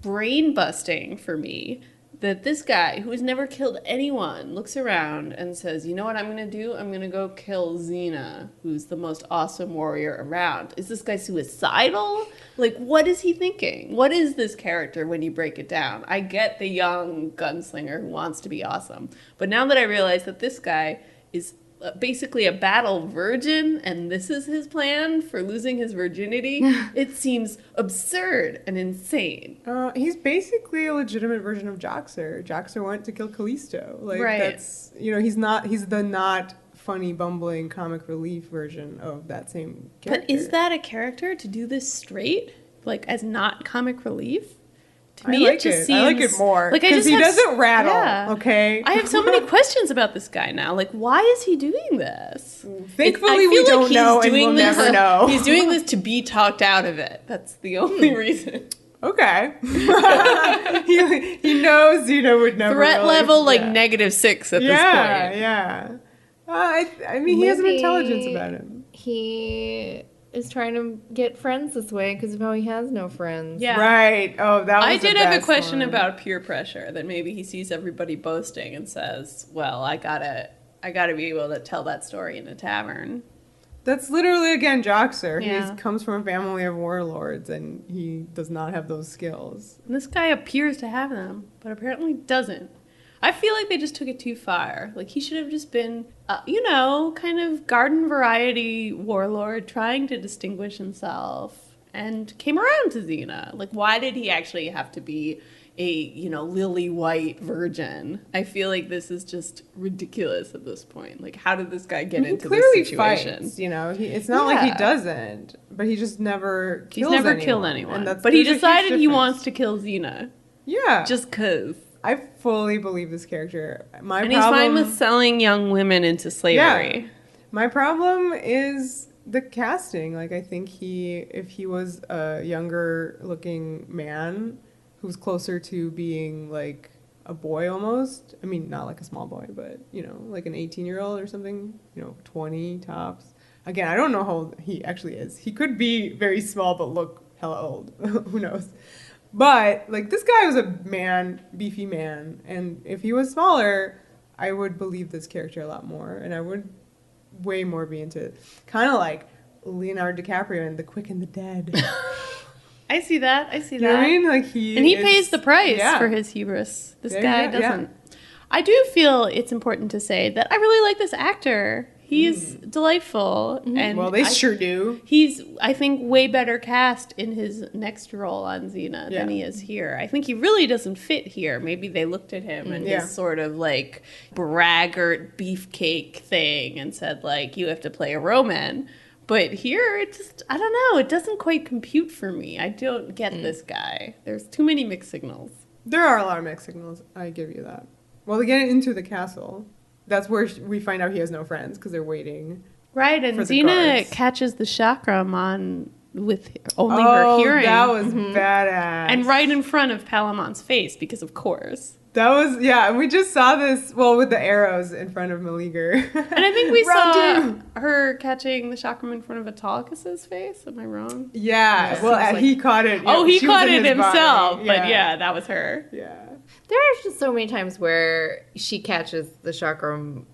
brain-busting for me that this guy, who has never killed anyone, looks around and says, you know what I'm going to do? I'm going to go kill Xena, who's the most awesome warrior around. Is this guy suicidal? Like, what is he thinking? What is this character when you break it down? I get the young gunslinger who wants to be awesome. But now that I realize that this guy is basically a battle virgin and this is his plan for losing his virginity, it seems absurd and insane. He's basically a legitimate version of Joxer. Joxer went to kill Callisto. Like, right. That's, you know, he's the not funny, bumbling comic relief version of that same character. But is that a character to do this straight? Like, as not comic relief? To me, I like it just it. seems... I like it more. Like, because he doesn't rattle, yeah. okay? I have so many questions about this guy now. Like, why is he doing this? Thankfully, we don't know and we'll never know. He's doing this to be talked out of it. That's the only reason. Okay. he knows Xena would never Threat really, level, like, -6 at this point. Yeah. I mean, he has an intelligence about him. He is trying to get friends this way because of how he has no friends. Yeah. Right. Oh, that was I did have a best question one. about peer pressure, that maybe he sees everybody boasting and says, well, I gotta be able to tell that story in a tavern. That's literally, again, Joxer. Yeah. He comes from a family of warlords, and he does not have those skills. And this guy appears to have them, but apparently doesn't. I feel like they just took it too far. Like, he should have just been, kind of garden variety warlord trying to distinguish himself and came around to Xena. Like, why did he actually have to be a, lily white virgin? I feel like this is just ridiculous at this point. Like, how did this guy get into this situation? Fights, it's not like he doesn't, but he just never kills anyone. He's never killed anyone. But he decided he wants to kill Xena. Yeah. Just 'cause. I fully believe this character. He's fine with selling young women into slavery. Yeah. My problem is the casting. Like, I think if he was a younger looking man who's closer to being like a boy almost. I mean, not like a small boy, but, like an 18-year-old or something, 20 tops. Again, I don't know how old he actually is. He could be very small but look hella old. Who knows? But, like, this guy was a man, beefy man, and if he was smaller, I would believe this character a lot more, and I would way more be into it. Kind of like Leonardo DiCaprio in The Quick and the Dead. I see that. You know what I mean? Like, he pays the price for his hubris. This guy doesn't. Yeah. I do feel it's important to say that I really like this actor. He's delightful. And well, they sure do. He's, I think, way better cast in his next role on Xena than he is here. I think he really doesn't fit here. Maybe they looked at him and his sort of, like, braggart beefcake thing and said, like, you have to play a Roman. But here, it just, I don't know, it doesn't quite compute for me. I don't get this guy. There's too many mixed signals. There are a lot of mixed signals, I give you that. Well, they get into the castle. That's where we find out he has no friends because they're waiting. Right, and Xena catches the chakram on with only her hearing. That was badass. And right in front of Palamon's face, because of course. That was, yeah, and we just saw this, well, with the arrows in front of Meleager. And I think we saw her catching the chakram in front of Autolycus's face. Am I wrong? Yeah, well, he caught it. Oh, he caught it himself, body. but yeah, that was her. Yeah. There are just so many times where she catches the chakram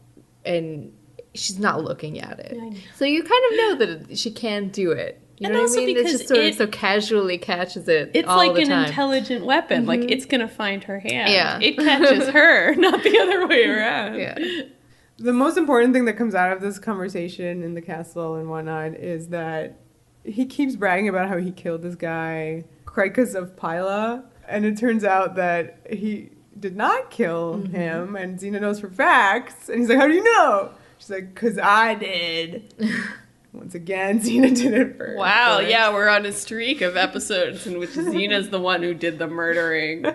and she's not looking at it. Yeah, I know. So you kind of know that she can do it. You And know also what I mean? because it's just sort of so casually catches it. It's all like the an time. intelligent weapon. Like, it's going to find her hand. Yeah. It catches her, not the other way around. Yeah. The most important thing that comes out of this conversation in the castle and whatnot is that he keeps bragging about how he killed this guy, Cricus of Pyla, and it turns out that he did not kill him, and Xena knows for facts, and he's like, how do you know? She's like, 'cause I did. Once again, Xena did it first. Wow, yeah, we're on a streak of episodes in which Xena's the one who did the murdering.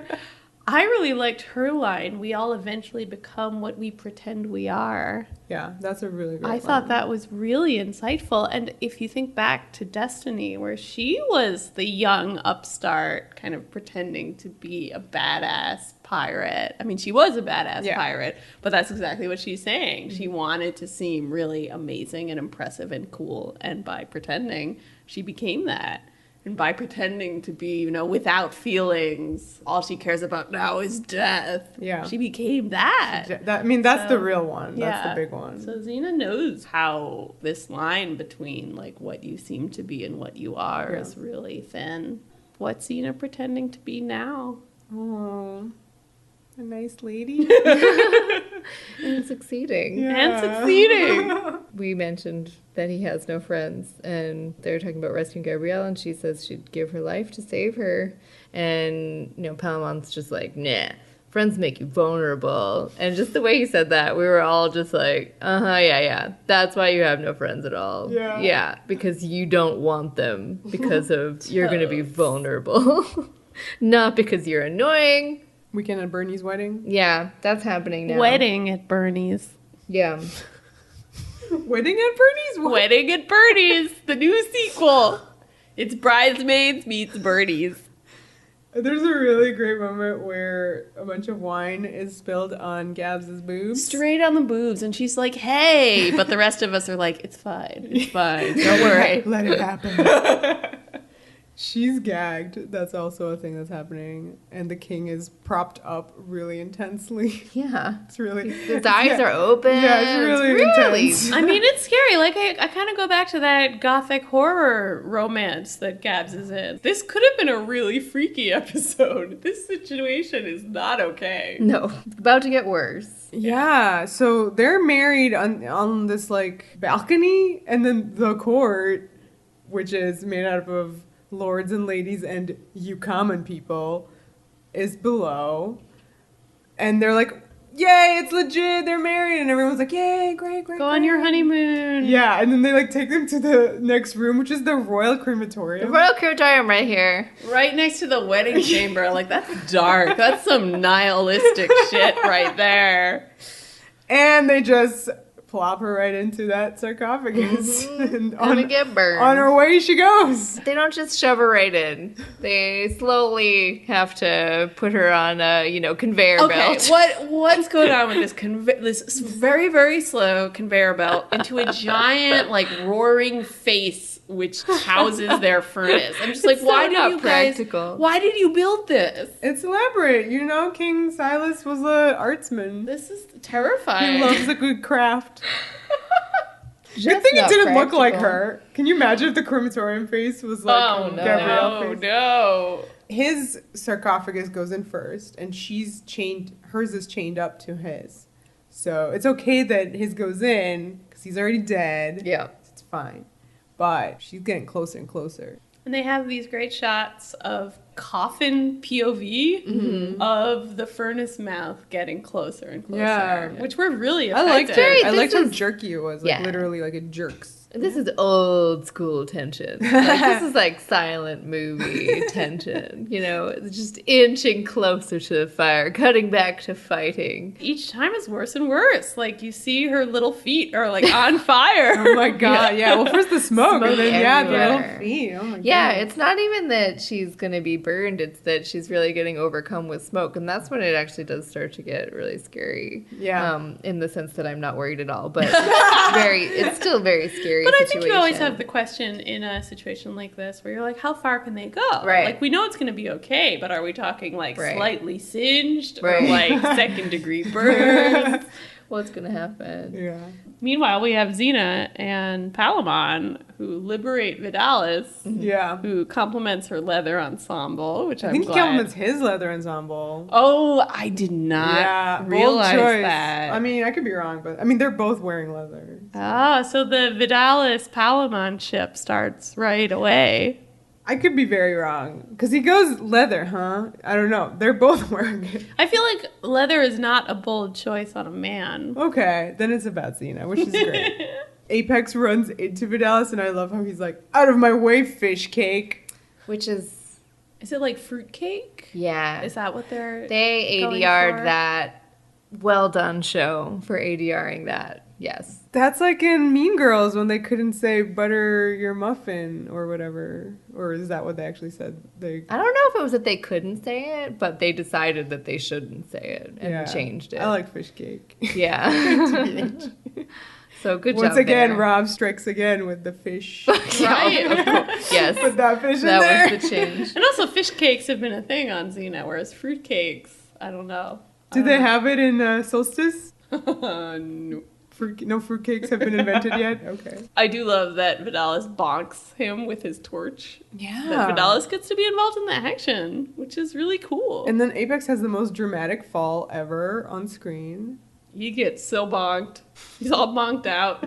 I really liked her line, we all eventually become what we pretend we are. Yeah, that's a really great I thought that was really insightful. And if you think back to Destiny, where she was the young upstart kind of pretending to be a badass pirate. I mean, she was a badass pirate, but that's exactly what she's saying. She wanted to seem really amazing and impressive and cool. And by pretending, she became that. And by pretending to be, you know, without feelings, all she cares about now is death. Yeah. She became that. I mean, that's the real one. That's the big one. So Xena knows how this line between, like, what you seem to be and what you are is really thin. What's Xena pretending to be now? Oh, a nice lady. And succeeding. Yeah. And succeeding. We mentioned that he has no friends, and they're talking about rescuing Gabrielle, and she says she'd give her life to save her. And, you know, Palamon's just like, nah, friends make you vulnerable. And just the way he said that, we were all just like, yeah, that's why you have no friends at all. Yeah, because you don't want them because of you're going to be vulnerable. Not because you're annoying. Weekend at Bernie's wedding. Yeah, that's happening now. Wedding at Bernie's. Yeah. Wedding at Bernie's? What? Wedding at Bernie's, the new sequel. It's Bridesmaids meets Bernie's. There's a really great moment where a bunch of wine is spilled on Gabs' boobs. Straight on the boobs, and she's like, hey. But the rest of us are like, it's fine. It's fine. Don't worry. Let it happen. She's gagged. That's also a thing that's happening. And the king is propped up really intensely. Yeah. It's really... His eyes are open. Yeah, it's really intense. I mean, it's scary. Like, I kind of go back to that gothic horror romance that Gabs is in. This could have been a really freaky episode. This situation is not okay. No. It's about to get worse. Yeah, so they're married on this, like, balcony. And then the court, which is made out of lords and ladies and you common people, is below, and they're like, yay, it's legit, they're married, and everyone's like, yay, great. Go on your honeymoon. Yeah, and then they like take them to the next room, which is the royal crematorium. The Royal Crematorium right here. Right next to the wedding chamber. Like, that's dark. That's some nihilistic shit right there. And they just plop her right into that sarcophagus. And Gonna get burned. on her way she goes. They don't just shove her right in. They slowly have to put her on a, conveyor belt. What's going on with this very, very slow conveyor belt into a giant, like, roaring face which houses their furnace? I'm just like, why did you build this? It's elaborate. King Solus was an artsman. This is terrifying. He loves a good craft. Good thing it didn't look like her. Can you imagine if the crematorium face was like Gabrielle face? No. His sarcophagus goes in first, and hers is chained up to his. So it's okay that his goes in, because he's already dead. Yeah. It's fine. But she's getting closer and closer. And they have these great shots of coffin POV of the furnace mouth getting closer and closer, which were really effective. I liked how jerky it was, like literally like it jerks. This is old school tension. Like, this is like silent movie tension, you know, it's just inching closer to the fire, cutting back to fighting. Each time it's worse and worse. Like, you see her little feet are like on fire. Oh my god, yeah. Well, first the smoke and then, the little feet. Oh my god. Yeah, it's not even that she's going to be burned, it's that she's really getting overcome with smoke. And that's when it actually does start to get really scary. Yeah. In the sense that I'm not worried at all, but it's still very scary. But I think you always have the question in a situation like this where you're like, how far can they go? Right. Like, we know it's going to be okay, but are we talking like slightly singed or like second degree burns? What's going to happen? Yeah. Meanwhile, we have Xena and Palamon who liberate Vidalis. Yeah. Who compliments her leather ensemble, which I think he compliments his leather ensemble. Oh, I did not realize that. I mean, I could be wrong, but I mean, they're both wearing leather. So. Ah, so the Vidalis Palamon ship starts right away. I could be very wrong. Because he goes leather, huh? I don't know. They're both wearing it. I feel like leather is not a bold choice on a man. Okay, then it's about Xena, which is great. Apex runs into Vidalis, and I love how he's like, out of my way, fish cake. Which is... Is it like fruitcake? Yeah. Is that what they're They ADR'd that. Well done show for ADRing that. Yes. That's like in Mean Girls when they couldn't say butter your muffin or whatever. Or is that what they actually said? I don't know if it was that they couldn't say it, but they decided that they shouldn't say it and changed it. I like fish cake. Yeah. So good job. Once again, there. Rob strikes again with the fish. Right. Yes. Put that fish in there. That was the change. And also fish cakes have been a thing on Xena, whereas fruit cakes, I don't know. Did they have it in Solstice? No. No fruit cakes have been invented yet? Okay. I do love that Vidalis bonks him with his torch. Yeah. That Vidalis gets to be involved in the action, which is really cool. And then Apex has the most dramatic fall ever on screen. He gets so bonked. He's all bonked out.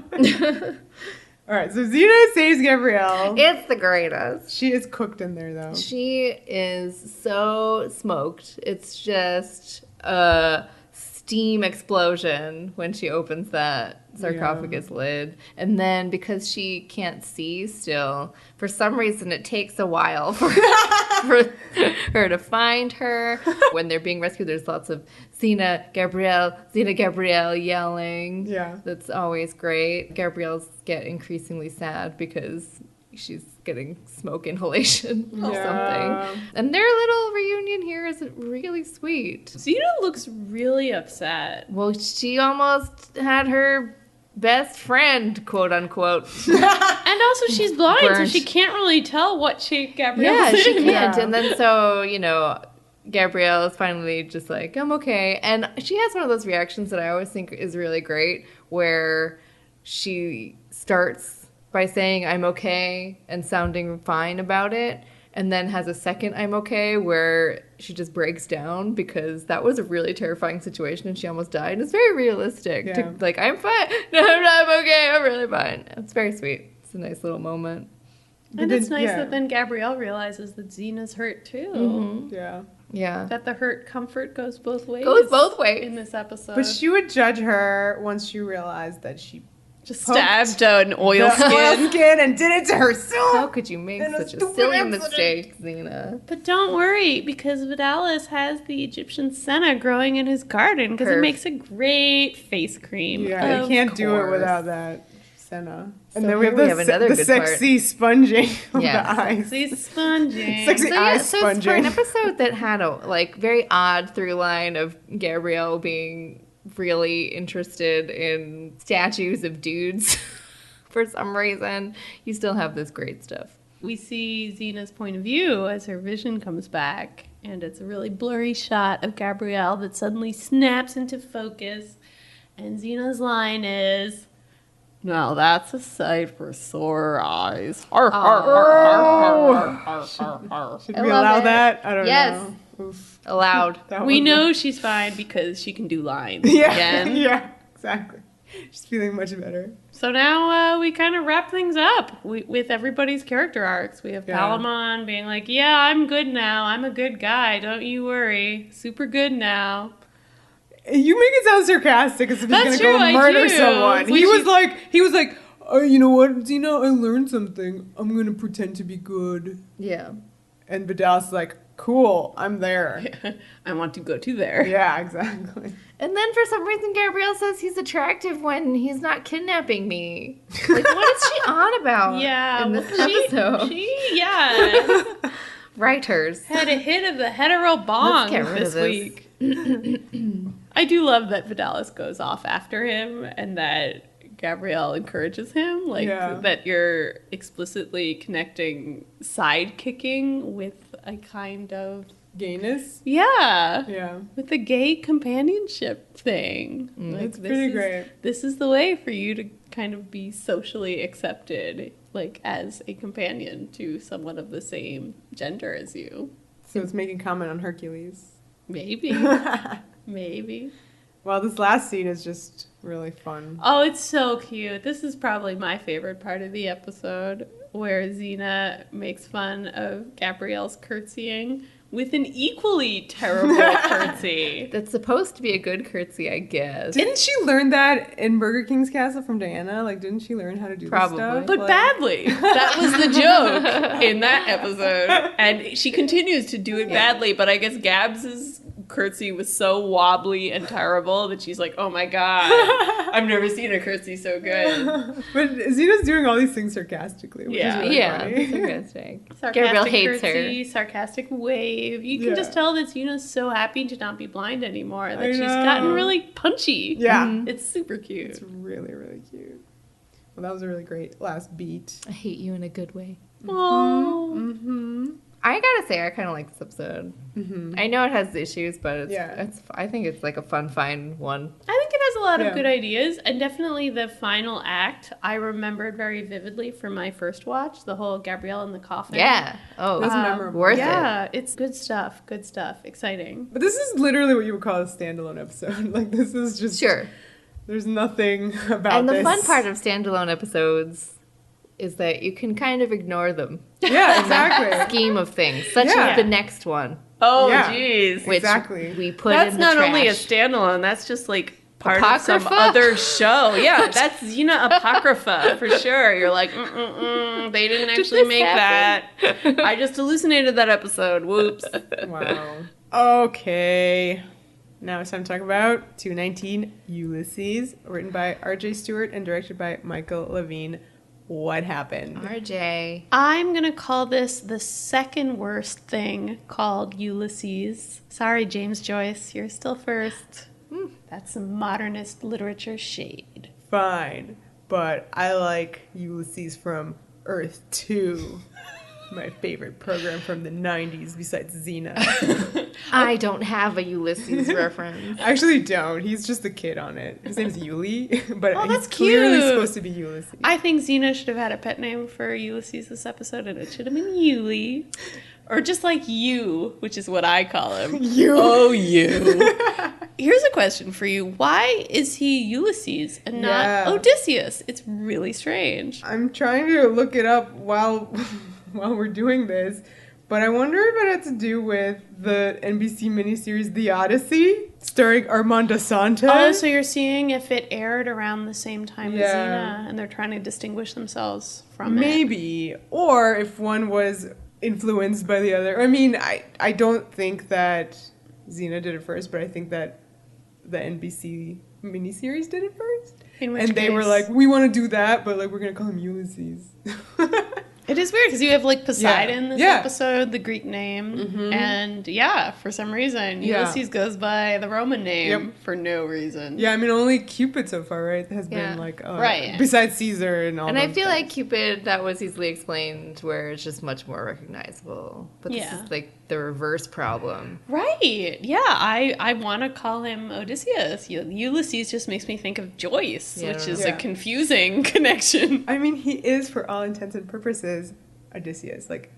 All right, so Xena saves Gabrielle. It's the greatest. She is cooked in there, though. She is so smoked. It's just a steam explosion when she opens that sarcophagus lid. And then because she can't see still, for some reason it takes a while for her to find her. When they're being rescued, there's lots of Xena, Gabrielle yelling. Yeah. That's always great. Gabrielle's get increasingly sad because she's getting smoke inhalation or something. And their little reunion here is really sweet. Xena looks really upset. Well, she almost had her best friend, quote unquote. And also she's blind, Burnt. so she can't really tell what shape Gabrielle's Yeah, she in. can't. And then so, Gabrielle is finally just like, I'm okay. And she has one of those reactions that I always think is really great, where she starts by saying I'm okay and sounding fine about it, and then has a second I'm okay where she just breaks down because that was a really terrifying situation and she almost died. And it's very realistic. Yeah. To, like, I'm fine. No, I'm okay. I'm really fine. It's very sweet. It's a nice little moment. And it's nice that then Gabrielle realizes that Xena's hurt too. Mm-hmm. Yeah. Yeah. That the hurt comfort goes both ways. Goes both ways. In this episode. But she would judge her once she realized that she just stabbed an oil skin and did it to herself. How could you make such a silly mistake, Xena? But don't worry, because Vidalis has the Egyptian senna growing in his garden, because it makes a great face cream. Yeah, you can't do it without that senna. And So then we have another the good sexy sponging of the eyes. Sexy sponging. Sexy eye So sponging. for an episode that had a very odd through line of Gabrielle being really interested in statues of dudes for some reason, you still have this great stuff. We see Xena's point of view as her vision comes back, and it's a really blurry shot of Gabrielle that suddenly snaps into focus, and Xena's line is, "Now that's a sight for sore eyes." Should we allow that? I don't know. Allowed. We know she's fine because she can do lines. Yeah, Again. yeah, exactly. She's feeling much better. So now we kind of wrap things up with everybody's character arcs. We have Palamon being like, yeah, I'm good now. I'm a good guy. Don't you worry. Super good now. You make it sound sarcastic as if he's going to go true, murder I do. someone. Which He was like, oh, you know what, Xena, I learned something. I'm going to pretend to be good. Yeah. And Vidal's like, cool, I'm there. I want to go to there. Yeah, exactly. And then for some reason, Gabrielle says he's attractive when he's not kidnapping me. Like, what is she on about? Yeah. In this episode. Yeah. Writers. Had a hit of the hetero bong Let's get rid this of this. week. I do love that Vidalis goes off after him and that Gabrielle encourages him. Like, that you're explicitly connecting sidekicking with a kind of... Gayness? Yeah. Yeah. With the gay companionship thing. Like, It's pretty great. This is the way for you to kind of be socially accepted, like, as a companion to someone of the same gender as you. So it's making comment on Hercules. Maybe. Maybe. Well, this last scene is just really fun. Oh, it's so cute. This is probably my favorite part of the episode, where Xena makes fun of Gabrielle's curtsying with an equally terrible curtsy. That's supposed to be a good curtsy, I guess. Didn't she learn that in Burger King's castle from Diana? Like, didn't she learn how to do Probably. this stuff? But Like, badly. That was the joke in that episode. And she continues to do it badly, but I guess Gabs's curtsy was so wobbly and terrible that she's like, oh my god, I've never seen a curtsy so good. But Xena's doing all these things sarcastically, which is really funny. Sarcastic. Sarcastic Gabrielle hates curtsy, sarcastic wave. You can just tell that Xena's so happy to not be blind anymore, that she's gotten really punchy. Yeah. It's super cute. It's really, really cute. Well, that was a really great last beat. I hate you in a good way. Oh. Mm-hmm. I gotta say, I kind of like this episode. Mm-hmm. I know it has issues, but I think it's like a fun one. I think it has a lot of good ideas, and definitely the final act I remembered very vividly from my first watch, the whole Gabrielle in the coffin. Yeah. Oh, That's memorable. Worth it. Yeah, it's good stuff, exciting. But this is literally what you would call a standalone episode. Like, this is just... Sure. There's nothing about And the this. fun part of standalone episodes is that you can kind of ignore them. Yeah, exactly. Scheme of things, such as the next one. Oh, Yeah. jeez. Which Exactly. we put That's in the not trash. only a standalone, that's just like part Apocrypha? of some other show. Yeah, that's Xena Apocrypha for sure. You're like, they didn't actually this make happen? that. I just hallucinated that episode. Whoops. Wow. Okay. Now it's time to talk about 219 Ulysses, written by R.J. Stewart and directed by Michael Levine. What happened? RJ. I'm going to call this the second worst thing called Ulysses. Sorry, James Joyce, you're still first. That's some modernist literature shade. Fine, but I like Ulysses from Earth 2. My favorite program from the 90s besides Xena. I don't have a Ulysses reference. I actually don't. He's just a kid on it. His name's Yuli, but Oh, he's that's clearly cute. supposed to be Ulysses. I think Xena should have had a pet name for Ulysses this episode, and it should have been Yuli. Or just like you, which is what I call him. You. Oh, you. Here's a question for you. Why is he Ulysses and not Yeah. Odysseus? It's really strange. I'm trying to look it up while we're doing this, but I wonder if it had to do with the NBC miniseries The Odyssey, starring Armando Sante. Oh, so you're seeing if it aired around the same time as Yeah. Xena, and they're trying to distinguish themselves from it. Maybe. Or if one was influenced by the other. I mean, I don't think that Xena did it first, but I think that the NBC miniseries did it first. In which And they were case- like, we want to do that, but like we're going to call him Ulysses. It is weird because you have like Poseidon this Yeah. episode, the Greek name, and for some reason Yeah. Ulysses goes by the Roman name Yep. for no reason. Yeah, I mean, only Cupid so far, right? Has Yeah. been like, Right. besides Caesar and all And I those feel guys. like Cupid, that was easily explained, where it's just much more recognizable. But this Yeah. is like the reverse problem. Right. Yeah, I want to call him Odysseus. Ulysses just makes me think of Joyce, Yeah, I which don't is know. a confusing connection. I mean, he is, for all intents and purposes, Odysseus. Like,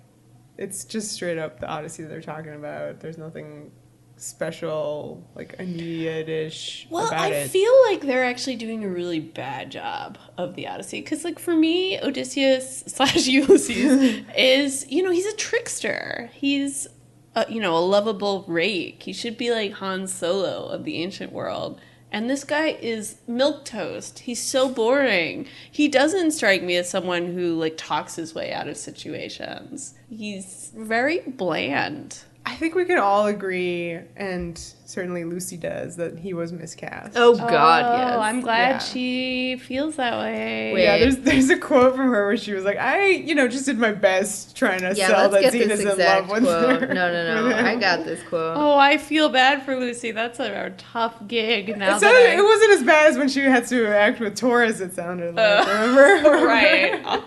it's just straight up the Odyssey they're talking about. There's nothing special, like, Aeneid-ish Well, about I it. feel like they're actually doing a really bad job of the Odyssey. Because, like, for me, Odysseus / Ulysses is, he's a trickster. He's, a lovable rake. He should be like Han Solo of the ancient world. And this guy is milquetoast. He's so boring. He doesn't strike me as someone who, like, talks his way out of situations. He's very bland. I think we can all agree, and certainly Lucy does, that he was miscast. Oh God, yes. I'm glad Yeah. she feels that way. Wait. Yeah, there's a quote from her where she was like, I, just did my best trying to Yeah, sell let's that get Xena's this in exact love with quote. her. No. with him. I got this quote. Oh, I feel bad for Lucy. That's a tough gig now It wasn't as bad as when she had to act with Taurus, it sounded like, remember? Right.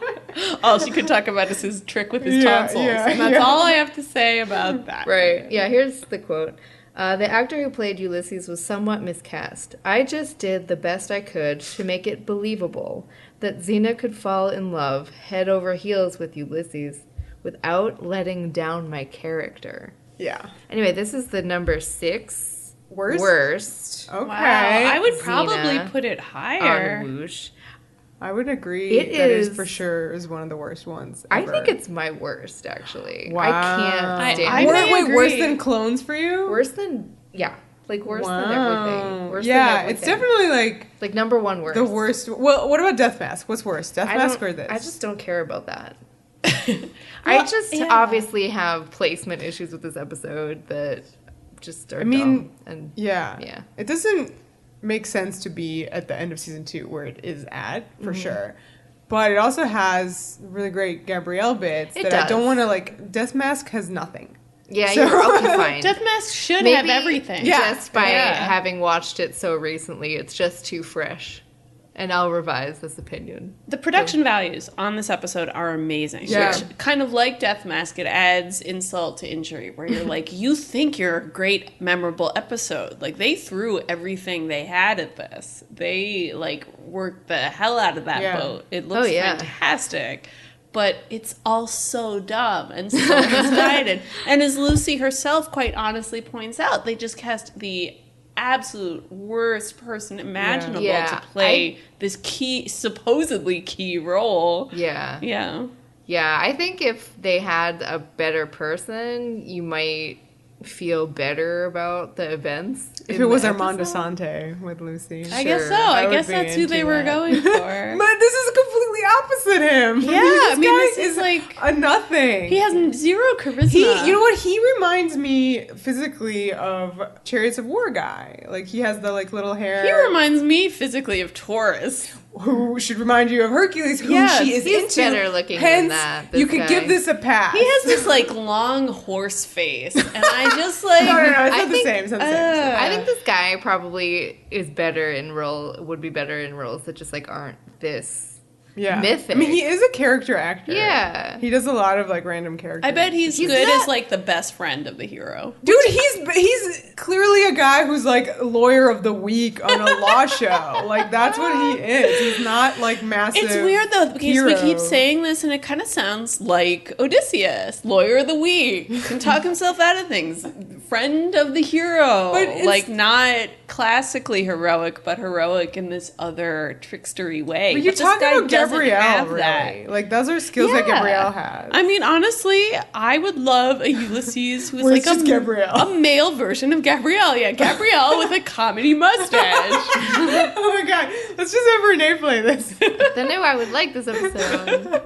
All she could talk about is his trick with his Yeah, tonsils. yeah, and that's yeah. all I have to say about that. Right. Yeah, here's the quote. The actor who played Ulysses was somewhat miscast. I just did the best I could to make it believable that Xena could fall in love head over heels with Ulysses without letting down my character. Yeah. Anyway, this is the number 6 Worst? Okay. Wow, I would probably Xena put it higher. on Whoosh. I would agree It that is- is for sure is one of the worst ones I ever. think it's my worst, actually. Wow. I can't stand I it. may Wait, worse agree. than clones for you? Worse than, yeah, like worse than everything. Worse yeah, than everything. it's definitely like like number 1 worst. the worst. Well, what about Death Mask? What's worse, Death Mask or this? I just don't care about that. I just yeah. obviously have placement issues with this episode that just are dumb. And yeah. It doesn't make sense to be at the end of season 2 where it is at, for sure. But it also has really great Gabrielle bits It that I does. don't want to, like, Death Mask has nothing. yeah, So- you're okay, fine. Death Mask should Maybe have everything. Yeah. Just by Yeah. having watched it so recently, it's just too fresh. And I'll revise this opinion. The production values on this episode are amazing. Yeah. Which, kind of like Death Mask, it adds insult to injury, where you're like, you think you're a great, memorable episode. Like, they threw everything they had at this. They, like, worked the hell out of that Yeah. boat. It looks Oh, yeah. fantastic. But it's all so dumb and so misguided. And as Lucy herself quite honestly points out, they just cast the absolute worst person imaginable Yeah. to play this supposedly key role. Yeah. Yeah. Yeah, I think if they had a better person, you might feel better about the events. If in it was the Armando episode. Sante with Lucy. I guess Sure. so. I I would guess be that's who into they were that. going for. But this is completely opposite him. Yeah, I mean, guy this is like- a nothing. He has zero charisma. You know what? He reminds me physically of Chariots of War guy. Like he has the like little hair. He reminds me physically of Taurus. Who should remind you of Hercules, who Yes, she is he's into. better looking Hence, than that, this you could guy. give this a pass. He has this like long horse face, and I just like. No, it's I not the think- same. It's not the same. I think this guy probably is better in would be better in roles that just like aren't this. Yeah. mythic. I mean, he is a character actor. Yeah. He does a lot of like random characters. I bet he's He's good not- as like the best friend of the hero. Dude, he's clearly a guy who's like lawyer of the week on a law show. Like that's what he is. He's not like massive. It's weird though because hero. we keep saying this, and it kind of sounds like Odysseus, lawyer of the week, can talk himself out of things, friend of the hero, But it's- like not classically heroic, but heroic in this other trickstery way. But you're this talking guy about doesn't Gabrielle, have really. that. Like those are skills that Yeah. Gabrielle has. I mean, honestly, I would love a Ulysses who is Where like it's just Gabrielle. a male version of Gabrielle. Yeah, Gabrielle with a comedy mustache. Oh my god, let's just have Renee play this. Then I would like this episode.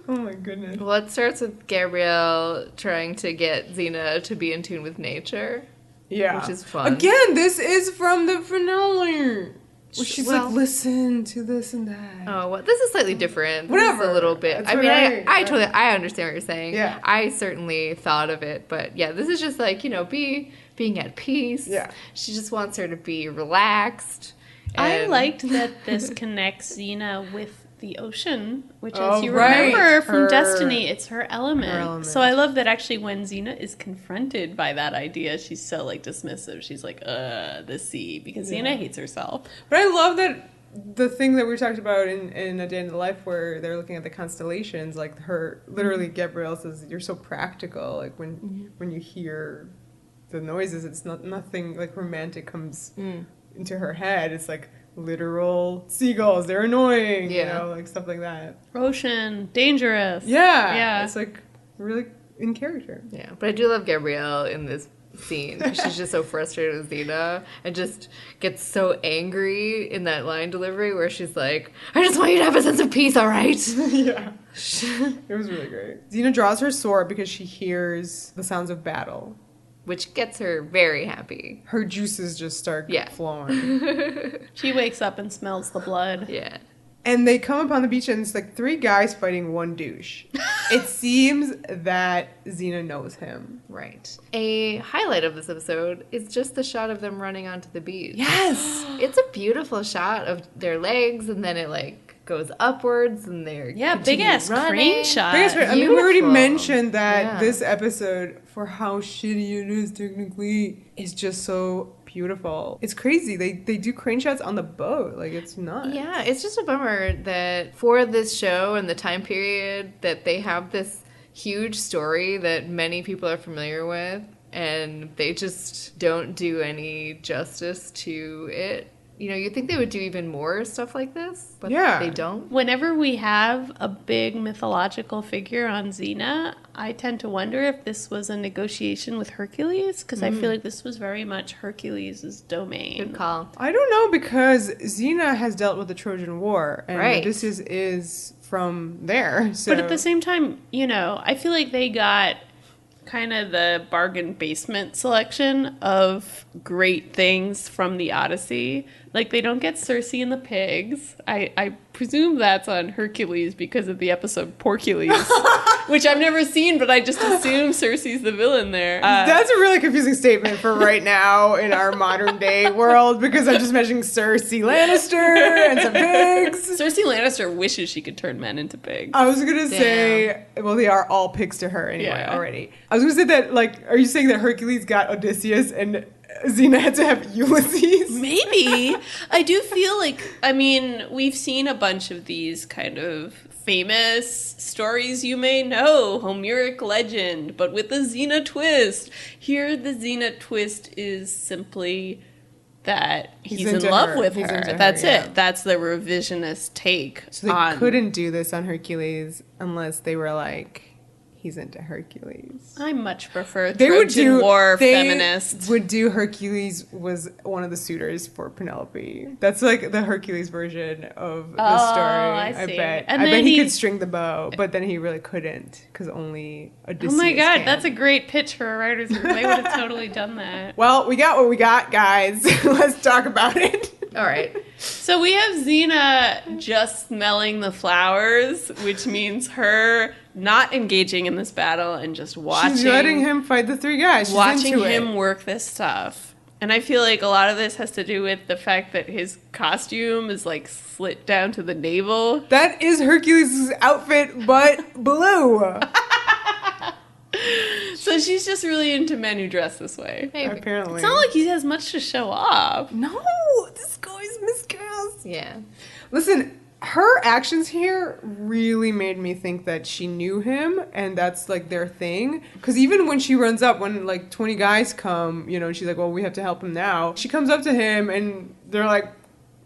Oh my goodness. Well, it starts with Gabrielle trying to get Xena to be in tune with nature. Yeah. Which is fun. Again, this is from the finale. Where she's Well- like, listen to this and that. Oh, well, this is slightly different. This Whatever. is a little bit. That's I what mean, I- I understand what you're saying. Yeah. I certainly thought of it, but yeah, this is just like, being at peace. Yeah. She just wants her to be relaxed. I and- liked that this connects Xena with the ocean, which, Oh, as you right. remember from Her- Destiny, it's her element. her element. So I love that actually when Xena is confronted by that idea, she's so like dismissive. She's like, the sea, because Yeah. Xena hates herself. But I love that the thing that we talked about in A Day in the Life where they're looking at the constellations, like literally Gabrielle says, you're so practical, like when you hear the noises. It's nothing like romantic comes into her head. It's like literal seagulls. They're annoying, you know, like stuff like that. Ocean, dangerous. Yeah. It's like really in character. Yeah, but I do love Gabrielle in this scene. She's just so frustrated with Xena and just gets so angry in that line delivery where she's like, I just want you to have a sense of peace, all right? Yeah. It was really great. Xena draws her sword because she hears the sounds of battle. Which gets her very happy. Her juices just start flowing. She wakes up and smells the blood. Yeah. And they come upon the beach and it's like 3 guys fighting 1 douche. It seems that Xena knows him. Right. A highlight of this episode is just the shot of them running onto the beach. Yes! It's a beautiful shot of their legs, and then it like goes upwards, and they're big ass crane shot. I mean, we already Beautiful. mentioned that this episode, for how shitty it is technically, is just so beautiful. It's crazy. They do crane shots on the boat. Like, it's nuts. Yeah, it's just a bummer that for this show and the time period that they have this huge story that many people are familiar with, and they just don't do any justice to it. You know, you'd think they would do even more stuff like this, but they don't. Whenever we have a big mythological figure on Xena, I tend to wonder if this was a negotiation with Hercules, because I feel like this was very much Hercules' domain. Good call. I don't know, because Xena has dealt with the Trojan War, and Right. this is from there. So. But at the same time, you know, I feel like they got kind of the bargain basement selection of great things from the Odyssey. Like, they don't get Circe and the pigs. I presume that's on Hercules because of the episode Porcules, which I've never seen, but I just assume Circe's the villain there. That's a really confusing statement for right now in our modern day world, because I'm just mentioning Cersei Lannister and some pigs. Cersei Lannister wishes she could turn men into pigs. I was gonna say, well, they are all pigs to her anyway already. I was gonna say that, like, are you saying that Hercules got Odysseus and Xena had to have Ulysses? Maybe. I do feel like, I mean, we've seen a bunch of these kind of famous stories you may know, Homeric legend, but with the Xena twist. Here, the Xena twist is simply that he's in love with her. That's it. That's the revisionist take. So they couldn't do this on Hercules unless they were like, he's into Hercules. I much prefer Trojan War feminists. They would do Hercules was one of the suitors for Penelope. That's like the Hercules version of the story. I see. bet. And I then bet he could string the bow, but then he really couldn't, because only Odysseus Oh my god, can. that's a great pitch for a writer's room. They would have totally done that. Well, we got what we got, guys. Let's talk about it. All right. So we have Xena just smelling the flowers, which means her not engaging in this battle and just watching. She's letting him fight the 3 guys. She's watching into him it. work this stuff. And I feel like a lot of this has to do with the fact that his costume is like slit down to the navel. That is Hercules' outfit, but blue. So she's just really into men who dress this way. Maybe. Apparently. It's not like he has much to show off. No, this guy's miscast. Yeah. Listen, her actions here really made me think that she knew him, and that's like their thing. Because even when she runs up, when like 20 guys come, you know, and she's like, well, we have to help him now. She comes up to him and they're like,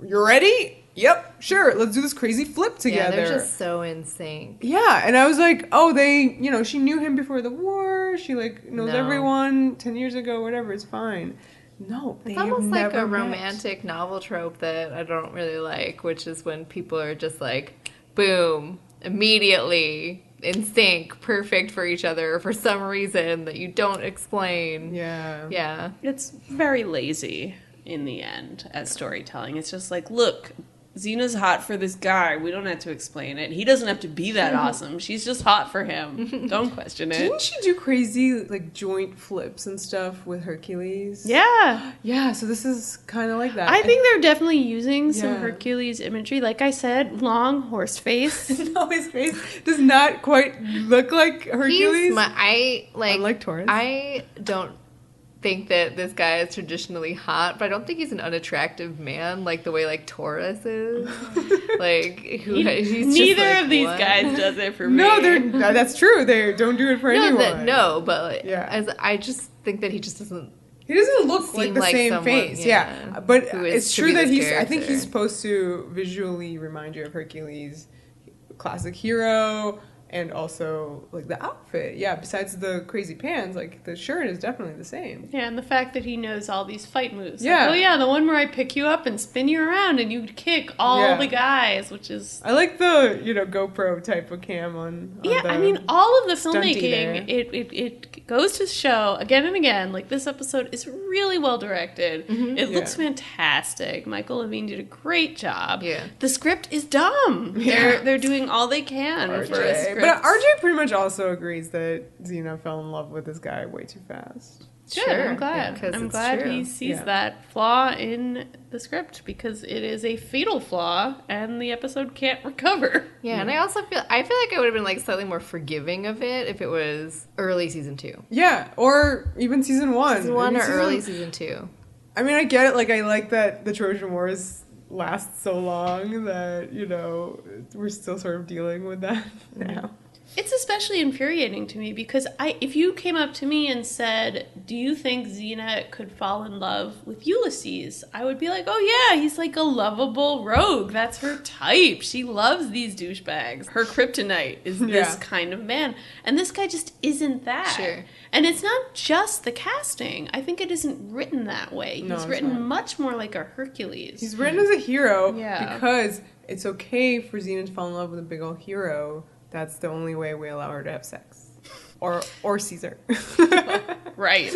you ready? Yep, sure. Let's do this crazy flip together. Yeah, they're just so in sync. Yeah, and I was like, oh, they, you know, she knew him before the war. She like knows everyone 10 years ago, whatever. It's fine. No, It's almost like a romantic novel trope that I don't really like, which is when people are just like, boom, immediately in sync, perfect for each other for some reason that you don't explain. Yeah. Yeah. It's very lazy in the end as storytelling. It's just like, look, Xena's hot for this guy. We don't have to explain it. He doesn't have to be that awesome. She's just hot for him. Don't question it. Didn't she do crazy like joint flips and stuff with Hercules? Yeah. Yeah, so this is kind of like that. I think they're definitely using some Yeah. Hercules imagery. Like I said, long horse face. No, his face does not quite look like Hercules. Unlike Taurus. I don't think that this guy is traditionally hot, but I don't think he's an unattractive man like the way like Taurus is. Like he's just, Neither like, of these what? guys does it for me. No, that's true. They don't do it for anyone. No, but Yeah. as I just think that he just doesn't. He doesn't look like Seem the like same someone, face, yeah, But who is it's to true be that this I think character. he's supposed to visually remind you of Hercules, classic hero, and also like the outfit. Yeah, besides the crazy pants, like the shirt is definitely the same. Yeah, and the fact that he knows all these fight moves. Yeah. Like, oh yeah, the one where I pick you up and spin you around and you kick all Yeah. the guys, which is... I like the, GoPro type of cam on Yeah, the I mean, all of the stunty filmmaking, it goes to show again and again, like this episode is really well directed. It looks fantastic. Michael Levine did a great job. Yeah. The script is dumb. Yeah. They're doing all they can for a script. But RJ pretty much also agrees that Xena fell in love with this guy way too fast. Good, Sure, I'm glad. yeah, 'cause I'm it's glad true. he sees Yeah. that flaw in the script because it is a fatal flaw and the episode can't recover. Yeah, and I feel like I would have been like slightly more forgiving of it if it was early season 2. Yeah, or even season 1. Season 1 Maybe or early season 2. I mean, I get it. Like, I like that the Trojan Wars last so long that, we're still sort of dealing with that now. It's especially infuriating to me because if you came up to me and said, do you think Xena could fall in love with Ulysses? I would be like, oh yeah, he's like a lovable rogue. That's her type. She loves these douchebags. Her kryptonite is this kind of man. And this guy just isn't that. Sure. And it's not just the casting. I think it isn't written that way. No, He's it's written not. much more like a Hercules. He's written as a hero Yeah. because it's okay for Xena to fall in love with a big old hero. That's the only way we allow her to have sex. Or Caesar. Right.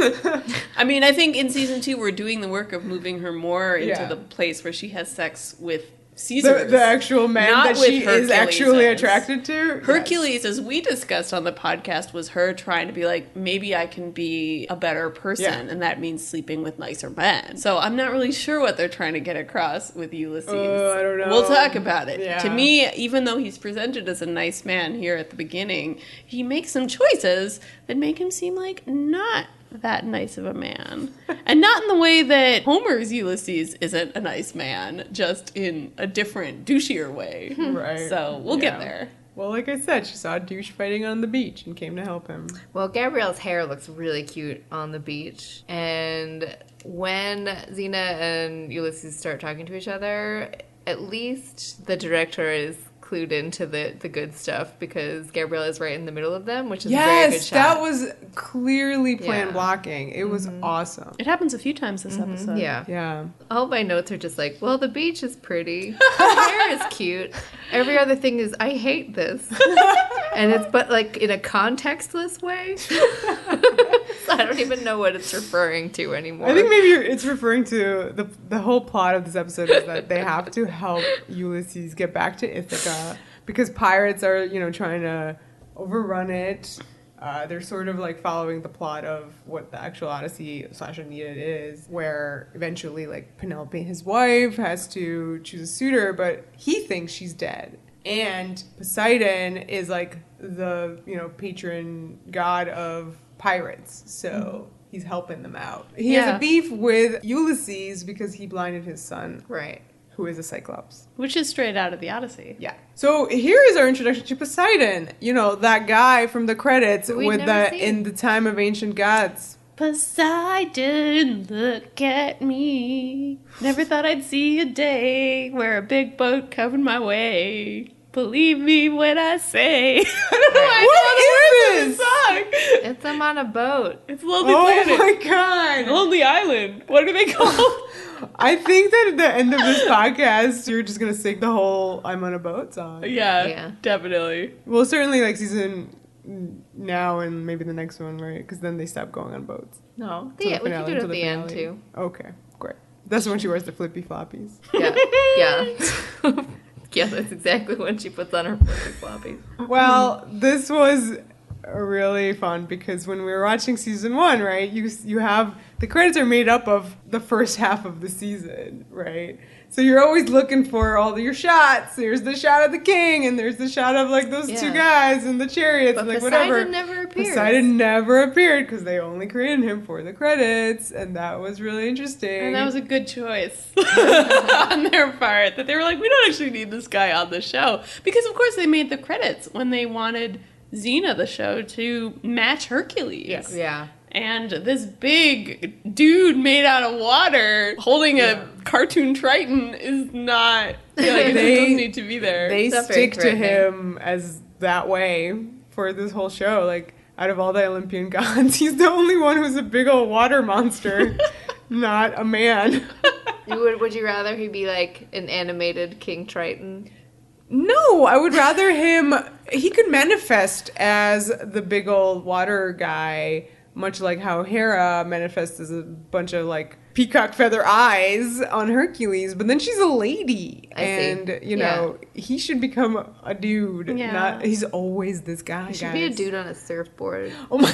I mean, I think in season 2, we're doing the work of moving her more into Yeah. the place where she has sex with Caesar. The actual man Not that with she is actually Hercules. attracted to. Hercules, as we discussed on the podcast, was her trying to be like, maybe I can be a better person, Yeah. and that means sleeping with nicer men. So I'm not really sure what they're trying to get across with Ulysses. I don't know. We'll talk about it. Yeah. To me, even though he's presented as a nice man here at the beginning, he makes some choices that make him seem like not that nice of a man. And not in the way that Homer's Ulysses isn't a nice man, just in a different, douchier way. Right. So we'll get there. Well, like I said, she saw a douche fighting on the beach and came to help him. Well, Gabrielle's hair looks really cute on the beach. And when Xena and Ulysses start talking to each other, at least the director is clued into the good stuff because Gabrielle is right in the middle of them, which is a very good shot. That was clearly planned Yeah. blocking. It was awesome. It happens a few times this episode. Yeah. Yeah. All my notes are just like, well, the beach is pretty. Her hair is cute. Every other thing is, I hate this. And it's, but like in a contextless way. So I don't even know what it's referring to anymore. I think maybe it's referring to the whole plot of this episode is that they have to help Ulysses get back to Ithaca because pirates are, trying to overrun it. They're sort of like following the plot of what the actual Odyssey / Aeneid is, where eventually like Penelope, his wife, has to choose a suitor, but he thinks she's dead. And Poseidon is like the, patron god of pirates. So he's helping them out. He has a beef with Ulysses because he blinded his son, Right. who is a Cyclops. Which is straight out of the Odyssey. Yeah. So here is our introduction to Poseidon. That guy from the credits We've with never the seen. In the Time of Ancient Gods. Poseidon, look at me. Never thought I'd see a day where a big boat covered my way. Believe me when I say. I don't know why I know the What song. It's them on a boat. It's Lonely Oh Planet. my god. Lonely Island. What are they called? I think that at the end of this podcast, you're just going to sing the whole I'm on a boat song. Yeah, definitely. Well, certainly like season now and maybe the next one, right? Because then they stop going on boats. No. Till Yeah, the we finale, can do it till at the end, finale. too. Okay, great. That's when she wears the flippy floppies. Yeah. Yeah. Yeah, that's exactly when she puts on her flippy floppies. Well, this was really fun because when we were watching season 1, right, you have the credits are made up of the first half of the season, right? So you're always looking for all your shots. There's the shot of the king, and there's the shot of like those two guys and the chariots, But and like Poseidon whatever. never appears. Poseidon never appeared because they only created him for the credits, and that was really interesting. And that was a good choice on their part. That they were like, we don't actually need this guy on the show. Because, of course, they made the credits when they wanted Xena, the show, to match Hercules. Yes. Yeah. and this big dude made out of water holding a cartoon Triton is not, it doesn't need to be there. They That's stick very to him as that way for this whole show. Like, out of all the Olympian gods, he's the only one who's a big old water monster, not a man. Would you rather he be like an animated King Triton? No, I would rather him... He could manifest as the big old water guy, much like how Hera manifests as a bunch of, like, peacock feather eyes on Hercules, but then she's a lady. You know, he should become a dude. Yeah. He's always this guy, He should be a dude on a surfboard. Oh my...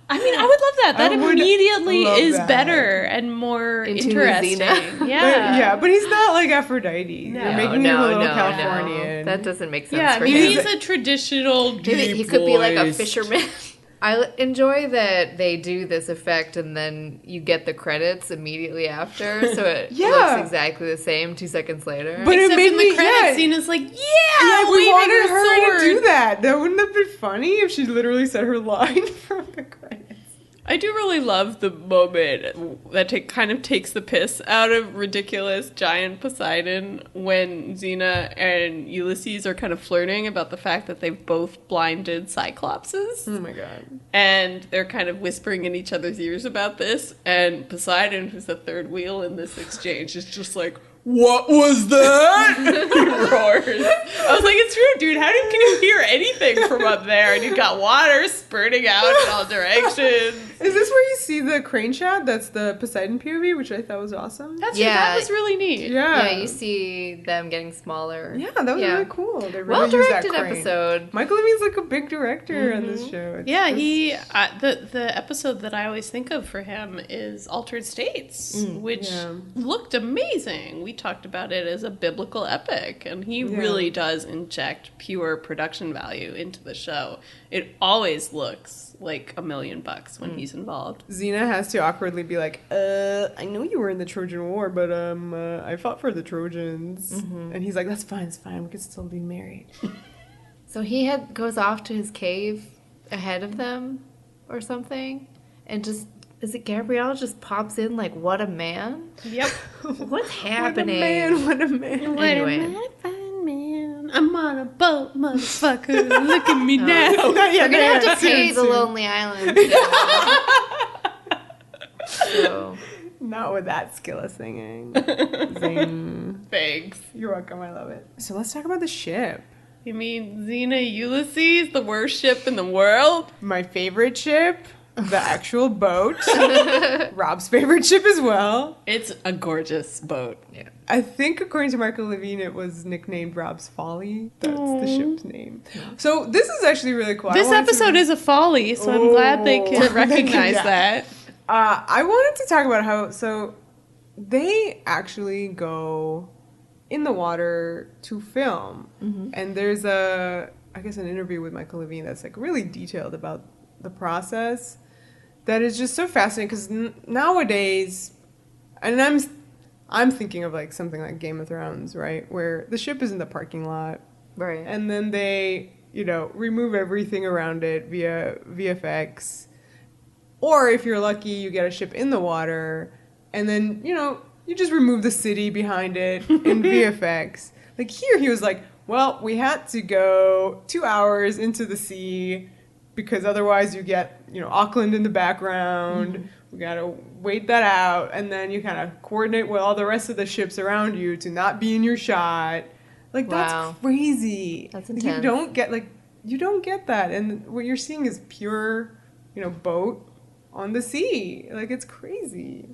I mean, I would love that. That immediately is that. better and more Into interesting. Yeah. But he's not like Aphrodite. No. You're making him a little Californian. That doesn't make sense Yeah, for maybe him. he's a traditional deep Maybe he could be like a voice. fisherman. I enjoy that they do this effect and then you get the credits immediately after, so it looks exactly the same 2 seconds later. But Except it made in me, the credits scene is like, we waving wanted the her to do sword. that. That wouldn't have been funny if she literally said her line from the credits. I do really love the moment that kind of takes the piss out of ridiculous giant Poseidon when Xena and Ulysses are kind of flirting about the fact that they've both blinded Cyclopses. Oh my god. And they're kind of whispering in each other's ears about this. And Poseidon, who's the third wheel in this exchange, is just like, "What was that?" He roars. I was like, it's true, dude. How can you hear anything from up there? And you got water spurting out in all directions. Is this where you see the crane shot? That's the Poseidon POV, which I thought was awesome. That was really neat. Yeah, you see them getting smaller. Yeah, that was really cool. They really well-directed used that crane. episode. Michael Levine's like a big director on this show. The episode that I always think of for him is Altered States, which looked amazing. We talked about it as a biblical epic, and he really does inject pure production value into the show. It always looks like $1 million when he's involved. Xena has to awkwardly be like, I know you were in the Trojan War, but I fought for the Trojans. And he's like, that's fine, we can still be married. So he goes off to his cave ahead of them or something, and just... Is it Gabrielle just pops in like, what a man? Yep. What's happening? What a man. Anyway. What a fine man. I'm on a boat, motherfucker. Look at me now. We're going to have to pay the Lonely Island. So. Not with that skill of singing. Zing. Thanks. You're welcome, I love it. So let's talk about the ship. You mean Xena Ulysses, the worst ship in the world? My favorite ship, the actual boat. Rob's favorite ship as well. It's a gorgeous boat. Yeah. I think according to Michael Levine, it was nicknamed Rob's Folly. That's the ship's name. So this is actually really cool. This episode is a folly, so I'm glad they can recognize that. I wanted to talk about how, so they actually go in the water to film. And there's an interview with Michael Levine that's like really detailed about the process. That is just so fascinating because nowadays, and I'm thinking of like something like Game of Thrones, right? Where the ship is in the parking lot. Right. And then they, remove everything around it via VFX. Or if you're lucky, you get a ship in the water. And then, you just remove the city behind it in VFX. Like here, he was like, well, we had to go 2 hours into the sea because otherwise you get, Auckland in the background. We got to wait that out. And then you kind of coordinate with all the rest of the ships around you to not be in your shot. Like, Wow. that's crazy. That's Like, intense. you don't get that. And what you're seeing is pure, boat on the sea. Like, it's crazy.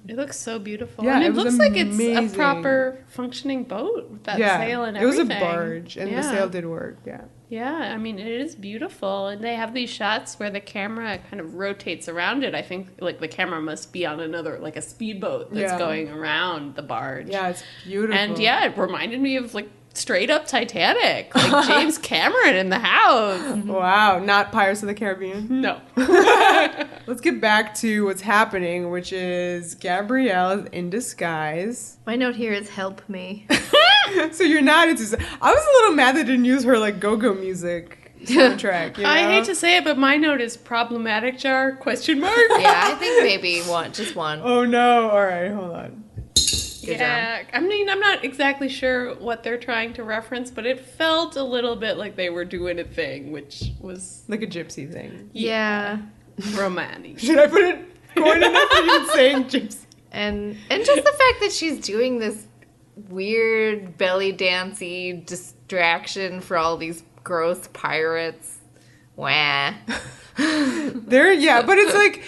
It looks so beautiful. Yeah, and it it was looks like it's amazing. a proper functioning boat with that sail and it was everything. a barge, and the sail did work, yeah. Yeah, I mean, it is beautiful. And they have these shots where the camera kind of rotates around it. I think, like, the camera must be on another, like, a speedboat that's going around the barge. Yeah, it's beautiful. And, yeah, it reminded me of, like, straight up Titanic. Like, James Cameron in the house. Wow, not Pirates of the Caribbean. No. Let's get back to what's happening, which is Gabrielle is in disguise. My note here is help me. So you're not into... I was a little mad they didn't use her, like, go-go music soundtrack. You know? I hate to say it, but my note is problematic jar, question mark. Yeah, I think maybe just one. Oh no! All right, hold on. Yeah, I mean, I'm not exactly sure what they're trying to reference, but it felt a little bit like they were doing a thing, which was Like a gypsy thing. Yeah. romantic. Should I put it going enough for you saying gypsy? And just the fact that she's doing this weird belly dancey distraction for all these gross pirates. Wah. But it's like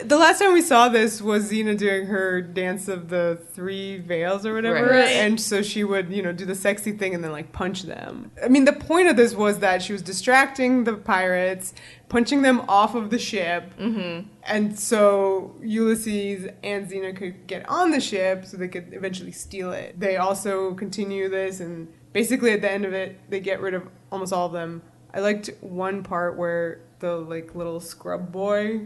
the last time we saw this was Xena doing her dance of the 3 veils or whatever, Right. and so she would, do the sexy thing and then like punch them. I mean, the point of this was that she was distracting the pirates, punching them off of the ship, and so Ulysses and Xena could get on the ship so they could eventually steal it. They also continue this, and basically at the end of it, they get rid of almost all of them. I liked one part where the like little scrub boy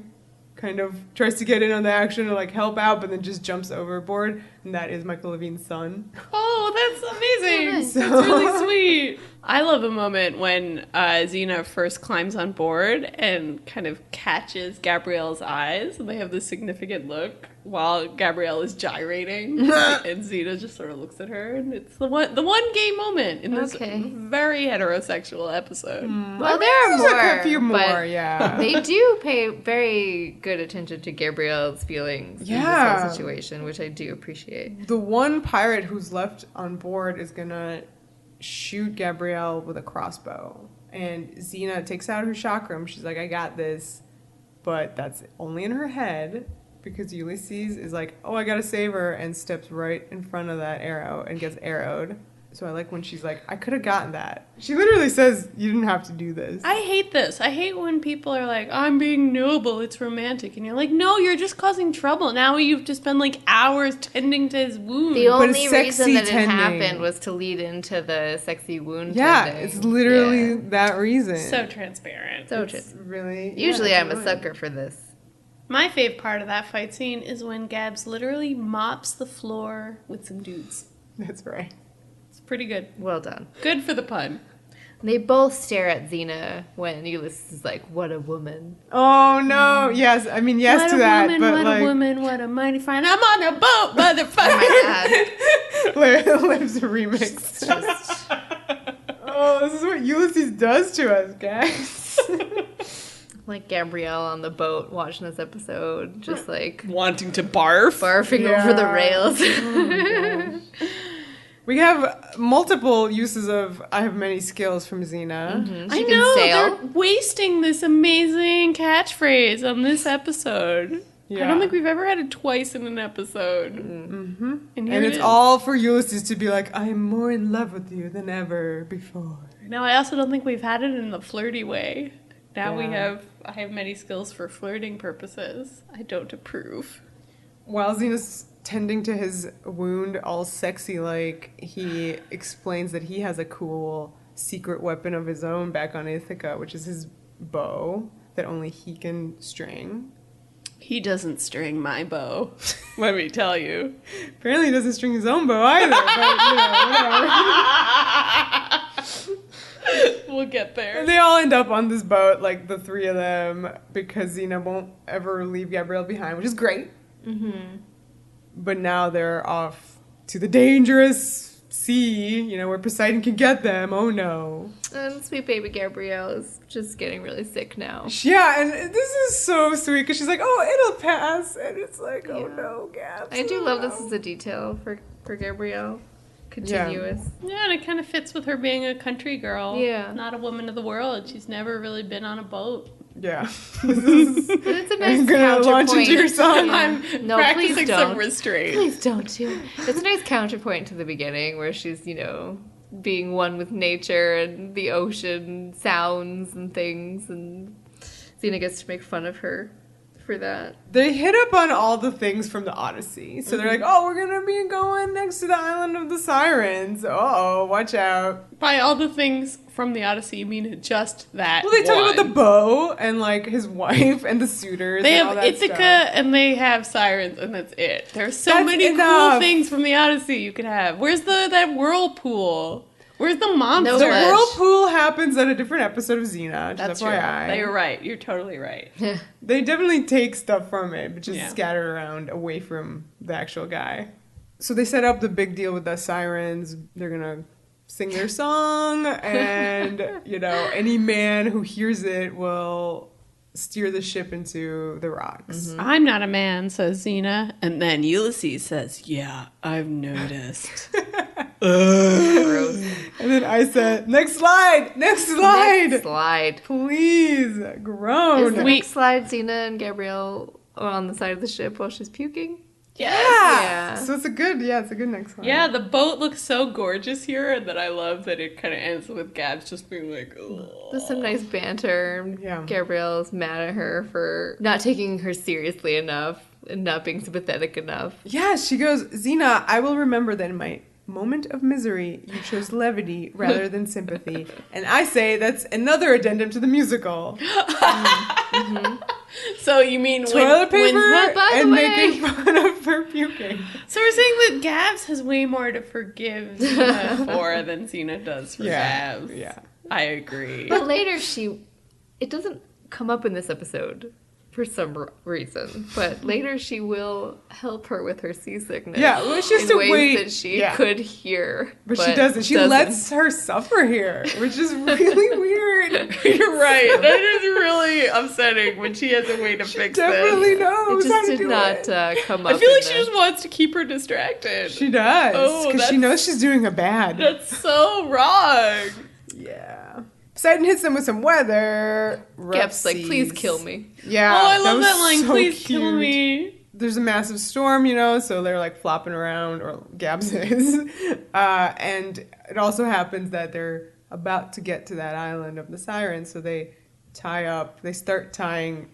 kind of tries to get in on the action or like help out, but then just jumps overboard, and that is Michael Levine's son. Oh, that's amazing. nice. That's really sweet. I love the moment when Xena first climbs on board and kind of catches Gabrielle's eyes, and they have this significant look while Gabrielle is gyrating, and Xena just sort of looks at her, and it's the one gay moment in this very heterosexual episode. Well, there are more. A few more, but yeah. They do pay very good attention to Gabrielle's feelings in this whole situation, which I do appreciate. The one pirate who's left on board is gonna shoot Gabrielle with a crossbow, and Xena takes out her chakram. She's like, I got this, but that's only in her head, because Ulysses is like, oh, I gotta save her, and steps right in front of that arrow and gets arrowed. So I like when she's like, I could have gotten that. She literally says, you didn't have to do this. I hate this. I hate when people are like, I'm being noble, it's romantic. And you're like, no, you're just causing trouble. Now you have to spend like hours tending to his wound. The only it's reason that it tending. happened was to lead into the sexy wound tending. It's literally Yeah. that reason. So transparent. It's really... Usually yeah, I'm a it's sucker for this. My fave part of that fight scene is when Gabs literally mops the floor with some dudes. That's right. It's pretty good. Well done. Good for the pun. They both stare at Xena when Ulysses is like, what a woman. Oh, no. Yes. I mean, yes what to a that. woman, but what like, a woman, what a mighty fine. I'm on a boat, motherfucker. Oh my God. Liv's remix. Oh, this is what Ulysses does to us, guys. Like Gabrielle on the boat watching this episode, just like Wanting to barf. barfing Yeah. over the rails. We have multiple uses of I have many skills from Xena. I She can know, sail. they're wasting this amazing catchphrase on this episode. I Yeah. don't think we've ever had it twice in an episode. Mm-hmm. And it's all for Ulysses to be like, I am more in love with you than ever before. No, I also don't think we've had it in the flirty way. Now Yeah. I have many skills for flirting purposes. I don't approve. While Xena's tending to his wound, all sexy like, he explains that he has a cool secret weapon of his own back on Ithaca, which is his bow that only he can string. He doesn't string my bow, let me tell you. Apparently he doesn't string his own bow either, but whatever. We'll get there. And they all end up on this boat, like the 3 of them, because Xena won't ever leave Gabrielle behind, which is great. Mm-hmm. But now they're off to the dangerous sea, where Poseidon can get them. Oh no. And sweet baby Gabrielle is just getting really sick now. Yeah, and this is so sweet, because she's like, oh, it'll pass. And it's like, oh no, Gabs. I do oh, love no. this as a detail for Gabrielle. Continuous. Yeah, and it kind of fits with her being a country girl. Yeah. Not a woman of the world. She's never really been on a boat. Yeah. This is, But it's a are nice you gonna launch into your counterpoint. song? I'm No, practicing please some don't. restraint. Please don't do. It's a nice counterpoint to the beginning where she's, being one with nature and the ocean sounds and things, and Xena gets to make fun of her for that. They hit up on all the things from the Odyssey. So they're like, oh, we're going to be going next to the island of the Sirens. Uh-oh, watch out. By all the things from the Odyssey, you mean just that Well, they talk one. about the bow and, like, his wife and the suitors They and have all that Ithaca stuff. and they have Sirens, and that's it. There's so That's many enough. cool things from the Odyssey you could have. Where's that whirlpool? Where's the monster? No The wedge. whirlpool happens at a different episode of Xena. That's Just true. FYI. You're right. You're totally right. They definitely take stuff from it, but just Yeah. scattered around away from the actual guy. So they set up the big deal with the Sirens. They're gonna sing their song, and any man who hears it will steer the ship into the rocks. I'm not a man, says Xena. And then Ulysses says, yeah, I've noticed. Gross. And then I said, next slide, next slide, Next slide. please, Is groan. the next slide Xena and Gabrielle on the side of the ship while she's puking? Yeah. Yeah. So it's a good next slide. Yeah, the boat looks so gorgeous here, and then I love that it kind of ends with Gabs just being like, ugh. There's some nice banter. Yeah. Gabrielle's mad at her for not taking her seriously enough and not being sympathetic enough. Yeah, she goes, Xena, I will remember that in my moment of misery, you chose levity rather than sympathy. And I say that's another addendum to the musical. So you mean Toilet paper by the and way- making fun of her puking. So we're saying that Gabs has way more to forgive Xena for than Xena does for Gabs. Yeah. I agree. But later it doesn't come up in this episode for some reason, but later she will help her with her seasickness. Yeah, well, it's just in a ways way- that she yeah. could hear. But she doesn't. She lets her suffer here, which is really weird. You're right. That is really upsetting when she has a way to fix Definitely this. knows It how just to did do not it. come up. I feel in like she just wants to keep her distracted. She does. Oh, Because she that's- knows she's doing a bad. That's so wrong. Yeah. Poseidon hits them with some weather. Gap's like, please seas. kill me. Yeah. Oh, I love was that line. so Please kill cute. me. There's a massive storm, so they're like flopping around, or Gabs is. And it also happens that they're about to get to that island of the Sirens, so they start tying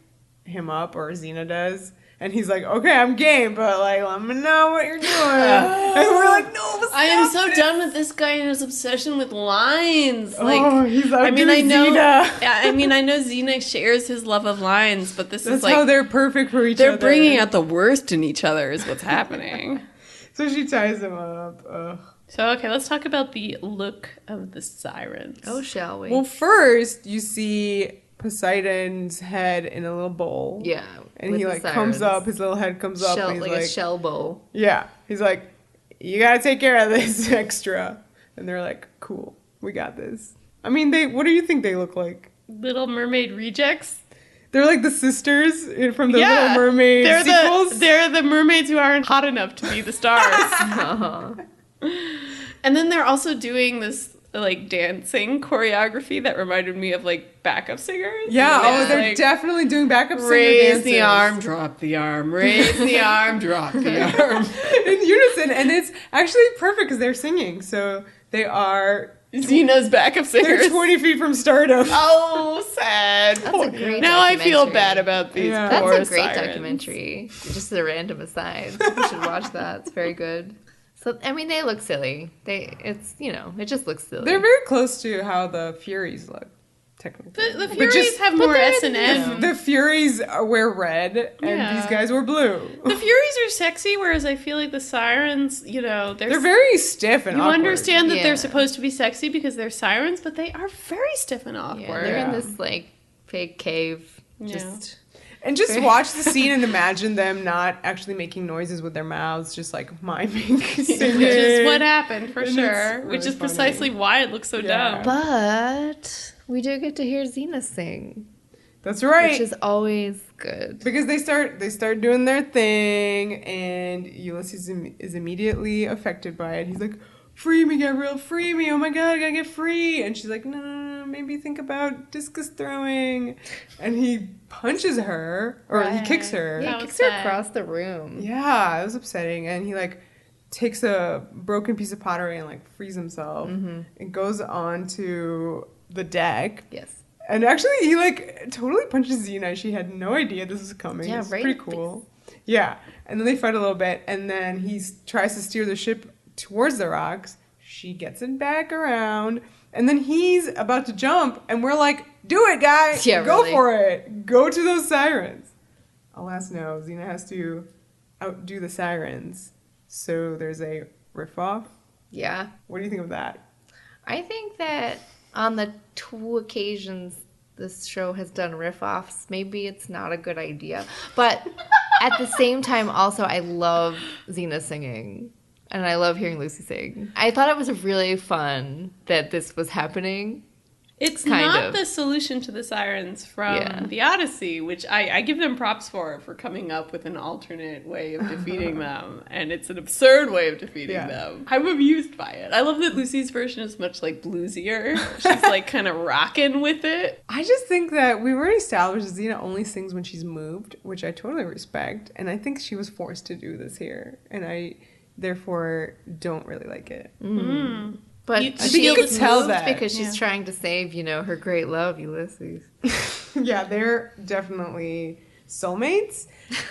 him up, or Xena does. And he's like, okay, I'm game, but like, let me know what you're doing. And we're like, no, stop I am so this. done with this guy and his obsession with lines. Oh, he's I know. Xena. Yeah, I know Xena shares his love of lines, but this That's is like how they're perfect for each other. they're bringing out the worst in each other. Is what's happening. So she ties him up. Ugh. So okay, let's talk about the look of the Sirens. Oh, shall we? Well, first you see Poseidon's head in a little bowl. yeah. And with he the like comes sirens. up, his little head comes up, Shell, and he's like like, a shell bowl. yeah. He's like, you gotta take care of this extra. And they're like, cool, we got this. I mean, what do you think they look like? Little Mermaid rejects. They're like the sisters from the Little Mermaid they're sequels. They're the mermaids who aren't hot enough to be the stars. Uh-huh. And then they're also doing this like dancing choreography that reminded me of like backup singers. Yeah, Where oh, they're like, definitely doing backup singer raise dances. the arm, drop the arm, raise the arm, drop the arm. in unison, and it's actually perfect because they're singing. So they are. Xena's backup singers. They're 20 feet from stardom. Oh, sad. That's a great Now I feel documentary. bad about these Yeah. poor That's a great sirens. documentary. Just a random aside. People should watch that. It's very good. So I mean, they look silly. It just looks silly. They're very close to how the Furies look, technically. The But Furies just- have but more they're- S&M. The Furies wear red, and Yeah. these guys wear blue. The Furies are sexy, whereas I feel like the Sirens, They're very stiff and You awkward. understand that Yeah. they're supposed to be sexy because they're sirens, but they are very stiff and awkward. yeah, they're in Yeah. this like fake cave. Yeah. Just And just watch the scene and imagine them not actually making noises with their mouths, just like miming, singing. Which is what happened for And sure. it's Which really is precisely why it looks so Yeah. dumb. but we do get to hear Xena sing, That's right. which is always good. Because they start doing their thing, and Ulysses is immediately affected by it. He's like, "Free me, Gabrielle! Free me! Oh my God, I gotta get free!" And she's like, "No, maybe think about discus throwing." And he punches her, or he kicks her. Yeah, That he was kicks her sad. across the room. Yeah, it was upsetting. And he like takes a broken piece of pottery and like frees himself, and goes on to the deck. Yes. And actually, he like totally punches Xena. She had no idea this was coming. Yeah, It's right pretty in the cool. Yeah, and then they fight a little bit, and then he tries to steer the ship towards the rocks. She gets it back around, and then he's about to jump, and we're like, "Do it, guy! Yeah, Go really. for it! Go to those sirens!" Alas, no. Xena has to outdo the sirens, so there's a riff off. Yeah. What do you think of that? I think that on the 2 occasions this show has done riff-offs, maybe it's not a good idea. But at the same time, also, I love Xena singing. And I love hearing Lucy sing. I thought it was really fun that this was happening. It's kind not of the solution to the Sirens from the Odyssey, which I give them props for coming up with an alternate way of defeating them. And it's an absurd way of defeating them. I'm amused by it. I love that Lucy's version is much like bluesier. She's like kind of rocking with it. I just think that we already established that Xena only sings when she's moved, which I totally respect. And I think she was forced to do this here. And I, therefore, don't really like it. Mm. But I think you could tell that. Because she's trying to save, her great love, Ulysses. Yeah, they're definitely soulmates.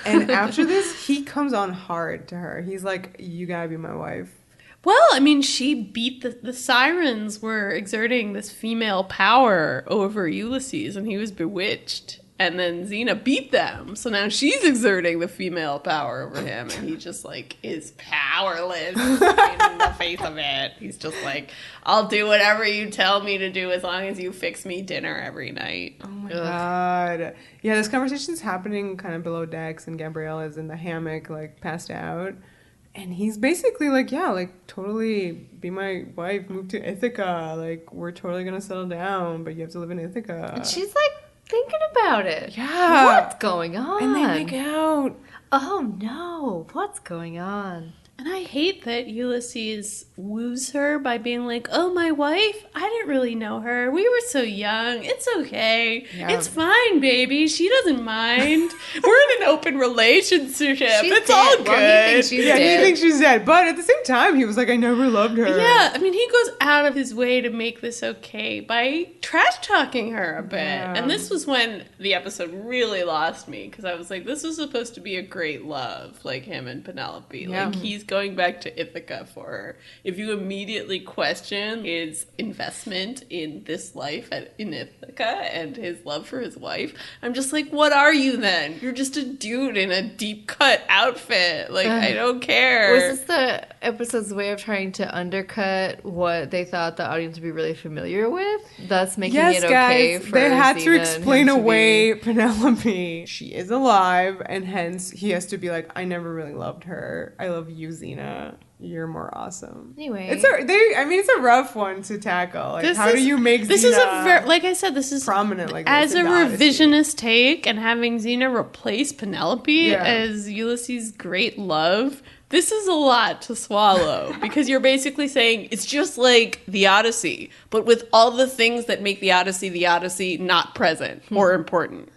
And after this, he comes on hard to her. He's like, you gotta be my wife. Well, I mean, she beat the Sirens were exerting this female power over Ulysses, and he was bewitched. And then Xena beat them. So now she's exerting the female power over him. And he just, is powerless in the face of it. He's just like, I'll do whatever you tell me to do as long as you fix me dinner every night. Oh, my God. Yeah, this conversation's happening kind of below decks. And Gabrielle is in the hammock, passed out. And he's basically totally be my wife, move to Ithaca. We're totally going to settle down. But you have to live in Ithaca. And she's thinking about it. Yeah. What's going on? And they make out. Oh no, what's going on? And I hate that Ulysses woos her by being like, oh, my wife? I didn't really know her. We were so young. It's okay. Yeah. It's fine, baby. She doesn't mind. We're in an open relationship. It's dead. all good. Well, he thinks she's Yeah, dead. he thinks she's dead. But at the same time, he was like, I never loved her. Yeah, I mean, he goes out of his way to make this okay by trash-talking her a bit. Yeah. And this was when the episode really lost me, because I was like, this was supposed to be a great love, like him and Penelope. Yeah. He's going back to Ithaca for her. If you immediately question his investment in this life in Ithaca and his love for his wife, I'm just like, what are you then? You're just a dude in a deep-cut outfit. I don't care. Was this the episode's way of trying to undercut what they thought the audience would be really familiar with, thus making it okay guys, for they had Xena to and explain him to away be... Penelope. She is alive, and hence he has to be like, I never really loved her. I love you, Xena. You're more awesome. Anyway, it's a rough one to tackle. How do you make this Xena is a like I said, this is prominent as this a in the Odyssey. revisionist take, and having Xena replace Penelope Yeah. as Ulysses' great love. This is a lot to swallow because you're basically saying it's just like the Odyssey, but with all the things that make the Odyssey not present or important.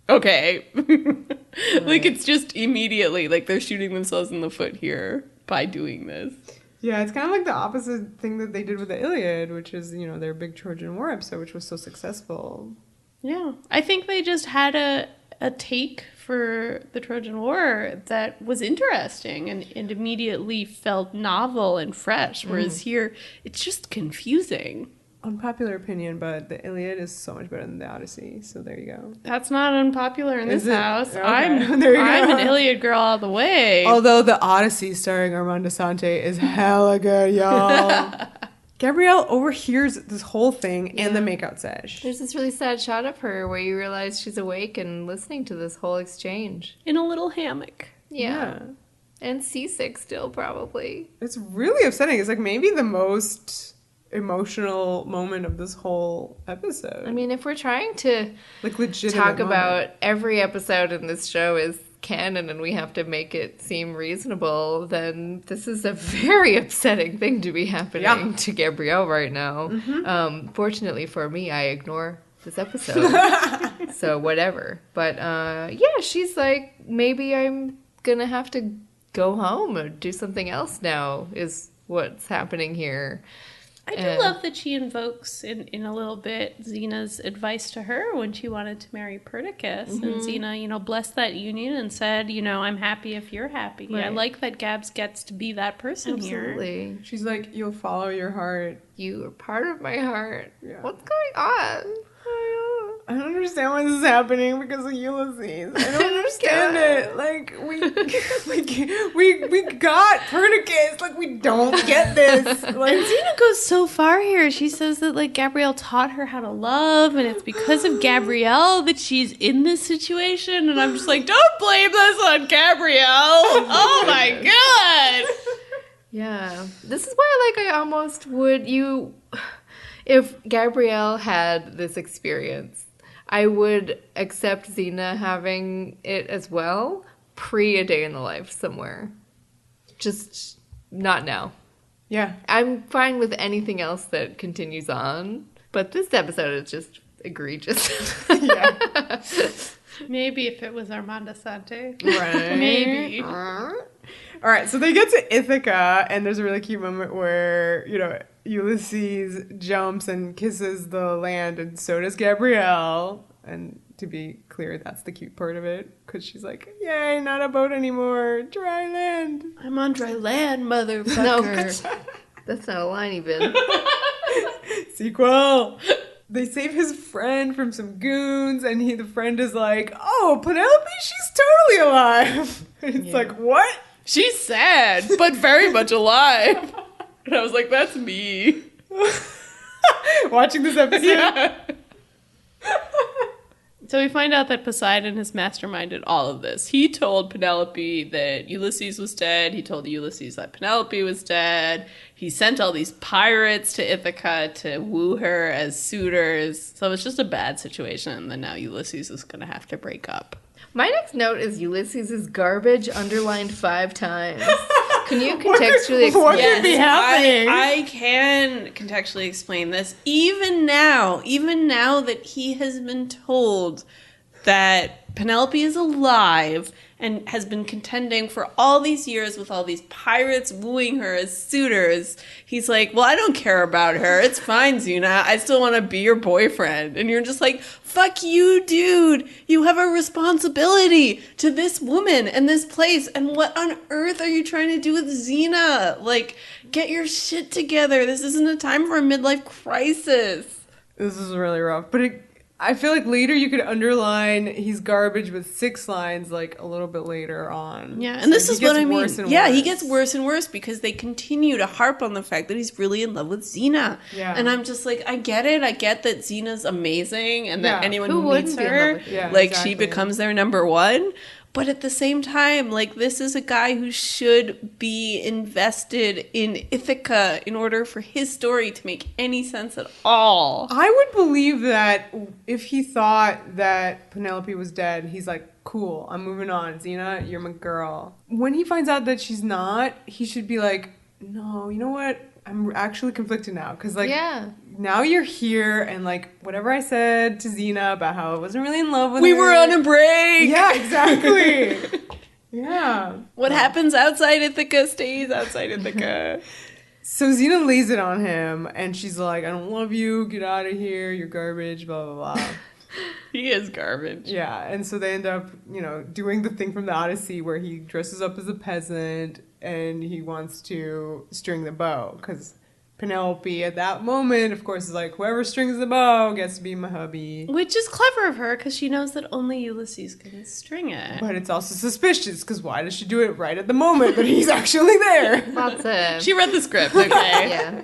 Okay. It's just immediately they're shooting themselves in the foot here by doing this. Yeah, it's kind of like the opposite thing that they did with the Iliad, which is, their big Trojan War episode, which was so successful. Yeah. I think they just had a take for the Trojan War that was interesting and immediately felt novel and fresh, whereas here it's just confusing. Unpopular opinion, but the Iliad is so much better than the Odyssey, so there you go. That's not unpopular in Is this it? house. Okay. I'm There you go. an Iliad girl all the way. Although the Odyssey starring Armando Sante is hella good, y'all. Gabrielle overhears this whole thing and the makeout sesh. There's this really sad shot of her where you realize she's awake and listening to this whole exchange. In a little hammock. Yeah. And seasick still, probably. It's really upsetting. It's maybe the most emotional moment of this whole episode. I mean, if we're trying to legitimate talk moment. about every episode in this show is canon and we have to make it seem reasonable, then this is a very upsetting thing to be happening to Gabrielle right now. Fortunately for me, I ignore this episode. So whatever. But she's like, maybe I'm gonna have to go home or do something else now is what's happening here. I do love that she invokes in a little bit Xena's advice to her when she wanted to marry Perdiccas. And Xena, blessed that union and said, I'm happy if you're happy. Right. I like that Gabs gets to be that person Absolutely. here. She's like, you'll follow your heart. You are part of my heart. Yeah. What's going on? I don't understand why this is happening because of Ulysses. I don't understand it. Like we got Perdiccas. Like we don't get this. Like Xena goes so far here. She says that like Gabrielle taught her how to love, and it's because of Gabrielle that she's in this situation. And I'm just like, don't blame this on Gabrielle. Oh my god. Yeah. This is why I almost would if Gabrielle had this experience, I would accept Xena having it as well, pre A Day in the Life somewhere. Just not now. yeah. I'm fine with anything else that continues on, but this episode is just egregious. Yeah. Maybe if it was Armanda Sante. Right. Maybe. All right, so they get to Ithaca, and there's a really cute moment where, Ulysses jumps and kisses the land, and so does Gabrielle. And to be clear, that's the cute part of it, because she's like, yay, not a boat anymore, dry land. I'm on dry land, motherfucker. No, that's not a line even. Sequel. They save his friend from some goons, and the friend is like, oh, Penelope, she's totally alive. And it's like, what? She's sad, but very much alive. And I was like, that's me. Watching this episode. Yeah. So we find out that Poseidon has masterminded all of this. He told Penelope that Ulysses was dead. He told Ulysses that Penelope was dead. He sent all these pirates to Ithaca to woo her as suitors. So it's just a bad situation. And then now Ulysses is going to have to break up. My next note is Ulysses is garbage underlined 5 times. Can you contextually explain? What could be happening? I can contextually explain this. Even now that he has been told that Penelope is alive and has been contending for all these years with all these pirates wooing her as suitors, he's like, well, I don't care about her. It's fine, Xena. I still want to be your boyfriend. And you're just like, fuck you, dude. You have a responsibility to this woman and this place. And what on earth are you trying to do with Xena? Like, get your shit together. This isn't a time for a midlife crisis. This is really rough. But I feel like later you could underline he's garbage with 6 lines, like a little bit later on. Yeah, and this is what I mean. Yeah, worse. he gets worse and worse because they continue to harp on the fact that he's really in love with Xena. Yeah. And I'm just like, I get it. I get that Xena's amazing and that anyone who wouldn't meets be in her, love with her? like, Exactly. she becomes their number one. But at the same time, like, this is a guy who should be invested in Ithaca in order for his story to make any sense at all. I would believe that if he thought that Penelope was dead, he's like, cool, I'm moving on. Xena, you're my girl. When he finds out that she's not, he should be like, no, you know what? I'm actually conflicted now. Because, like, now you're here, and, like, whatever I said to Xena about how I wasn't really in love with her. We were on a break! Yeah, exactly. Yeah. What happens outside Ithaca stays outside Ithaca. So Xena lays it on him, and she's like, I don't love you, get out of here, you're garbage, blah, blah, blah. He is garbage. Yeah, and so they end up, doing the thing from the Odyssey where he dresses up as a peasant, and he wants to string the bow, because Penelope at that moment, of course, is like, whoever strings the bow gets to be my hubby. Which is clever of her, because she knows that only Ulysses can string it. But it's also suspicious, because why does she do it right at the moment that he's actually there? Lots of... She read the script, okay? Yeah.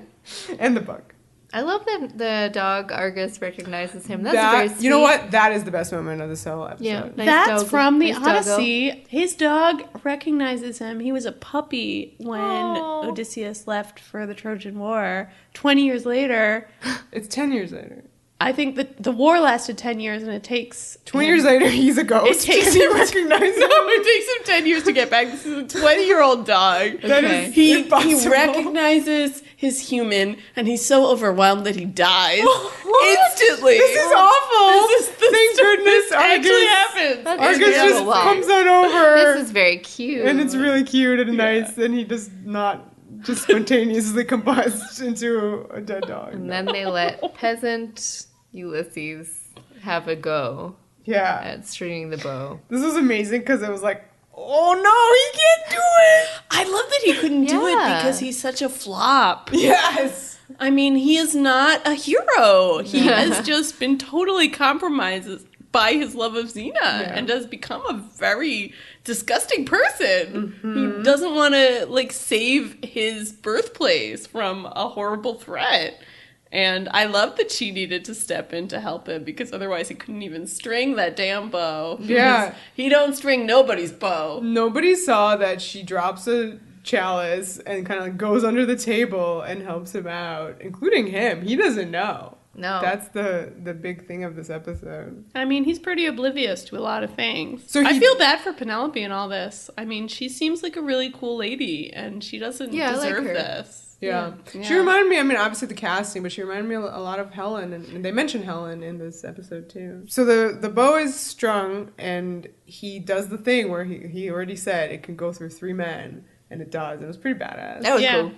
And the book. I love that the dog Argus recognizes him. That's very sweet. You know what? That is the best moment of this whole episode. Yeah, nice That's dog. from the Nice doggo. Odyssey. His dog recognizes him. He was a puppy when Aw. Odysseus left for the Trojan War. 20 years later, It's 10 years later. I think that the war lasted 10 years and it takes... 20 years later, he's a ghost. It takes He him... recognizes No, it takes him 10 years to get back. This is a 20-year-old dog. That Okay. is He impossible. recognizes his human, and he's so overwhelmed that he dies What? instantly. This is awful. This is the Thank story. goodness This actually Argus- happens. That's Argus incredible. just Wow. comes on over. This is very cute. and it's really cute and nice, and he does not just spontaneously combust into a dead dog. And then they let peasant Ulysses have a go Yeah. at stringing the bow. This was amazing because it was like, oh no, he can't do it. I love that he couldn't do it Yeah. because he's such a flop. Yes. I mean, he is not a hero. He has just been totally compromised by his love of Xena and has become a very disgusting person who doesn't want to, like, save his birthplace from a horrible threat. And I love that she needed to step in to help him, because otherwise he couldn't even string that damn bow. Yeah. He don't string nobody's bow. Nobody saw that she drops a chalice and kind of goes under the table and helps him out, including him. He doesn't know. No. That's the big thing of this episode. I mean, he's pretty oblivious to a lot of things. So I feel bad for Penelope in all this. I mean, she seems like a really cool lady, and she doesn't deserve this. Yeah. She reminded me, I mean, obviously the casting, but she reminded me a lot of Helen, and they mention Helen in this episode too. So the bow is strung, and he does the thing where he already said it can go through 3 men, and it does. It was pretty badass. That was cool.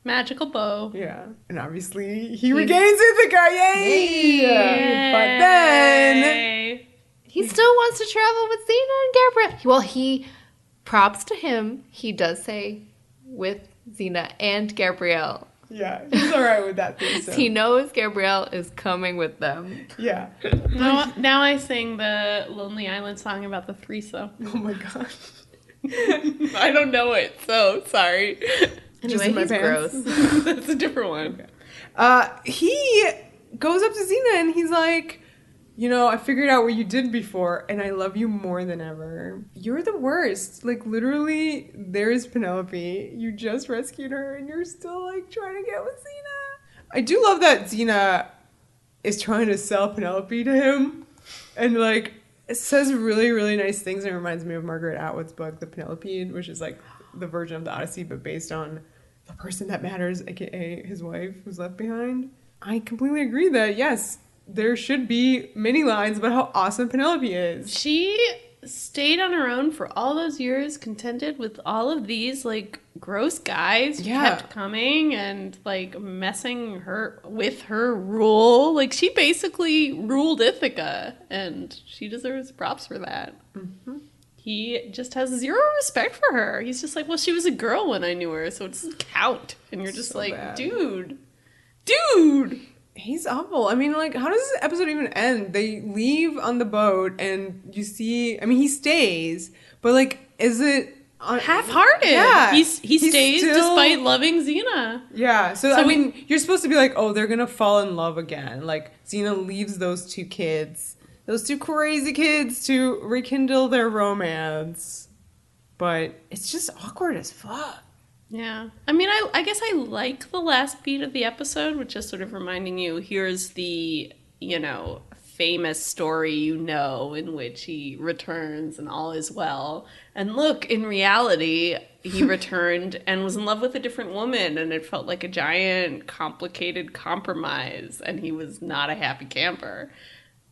Magical bow. Yeah. And obviously he regains Ithaca, yay! But then he still wants to travel with Xena and Gabrielle. Well, he props to him. He does say with Xena and Gabrielle. Yeah, he's all right with that thing. So. He knows Gabrielle is coming with them. Yeah. Now I sing the Lonely Island song about the threesome. Oh my god. I don't know it, so sorry. Anyway, he's gross. That's a different one. Okay. He goes up to Xena and he's like, you know, I figured out what you did before, and I love you more than ever. You're the worst. Like, literally, there's Penelope. You just rescued her, and you're still, like, trying to get with Xena. I do love that Xena is trying to sell Penelope to him. And, like, it says really, really nice things. And it reminds me of Margaret Atwood's book, The Penelope, which is, like, the version of the Odyssey, but based on the person that matters, aka his wife, who's left behind. I completely agree that, yes, there should be many lines about how awesome Penelope is. She stayed on her own for all those years, contented with all of these, like, gross guys who kept coming and, like, messing with her rule. Like, she basically ruled Ithaca, and she deserves props for that. Mm-hmm. He just has zero respect for her. He's just like, well, she was a girl when I knew her, so it doesn't count. And you're just so like, bad. Dude. He's awful. I mean, like, how does this episode even end? They leave on the boat, and you see, I mean, he stays, but, like, is it half-hearted? Yeah. He stays despite loving Xena. Yeah. So I mean, you're supposed to be like, oh, they're going to fall in love again. Like, Xena leaves those 2 kids, those 2 crazy kids, to rekindle their romance. But it's just awkward as fuck. Yeah. I mean, I guess I like the last beat of the episode, which is sort of reminding you, here's the, you know, famous story, you know, in which he returns and all is well. And look, in reality, he returned and was in love with a different woman, and it felt like a giant, complicated compromise, and he was not a happy camper.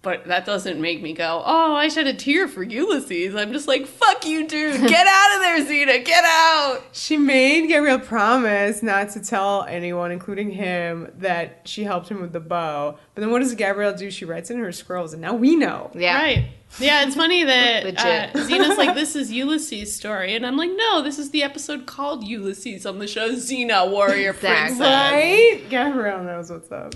But that doesn't make me go, oh, I shed a tear for Ulysses. I'm just like, fuck you, dude. Get out of there, Xena. Get out. She made Gabrielle promise not to tell anyone, including him, that she helped him with the bow. But then what does Gabrielle do? She writes it in her scrolls, and now we know. Yeah. Right. Yeah, it's funny that Xena's like, this is Ulysses' story. And I'm like, no, this is the episode called Ulysses on the show Xena, Warrior Princess. Right? Gabrielle knows what's up.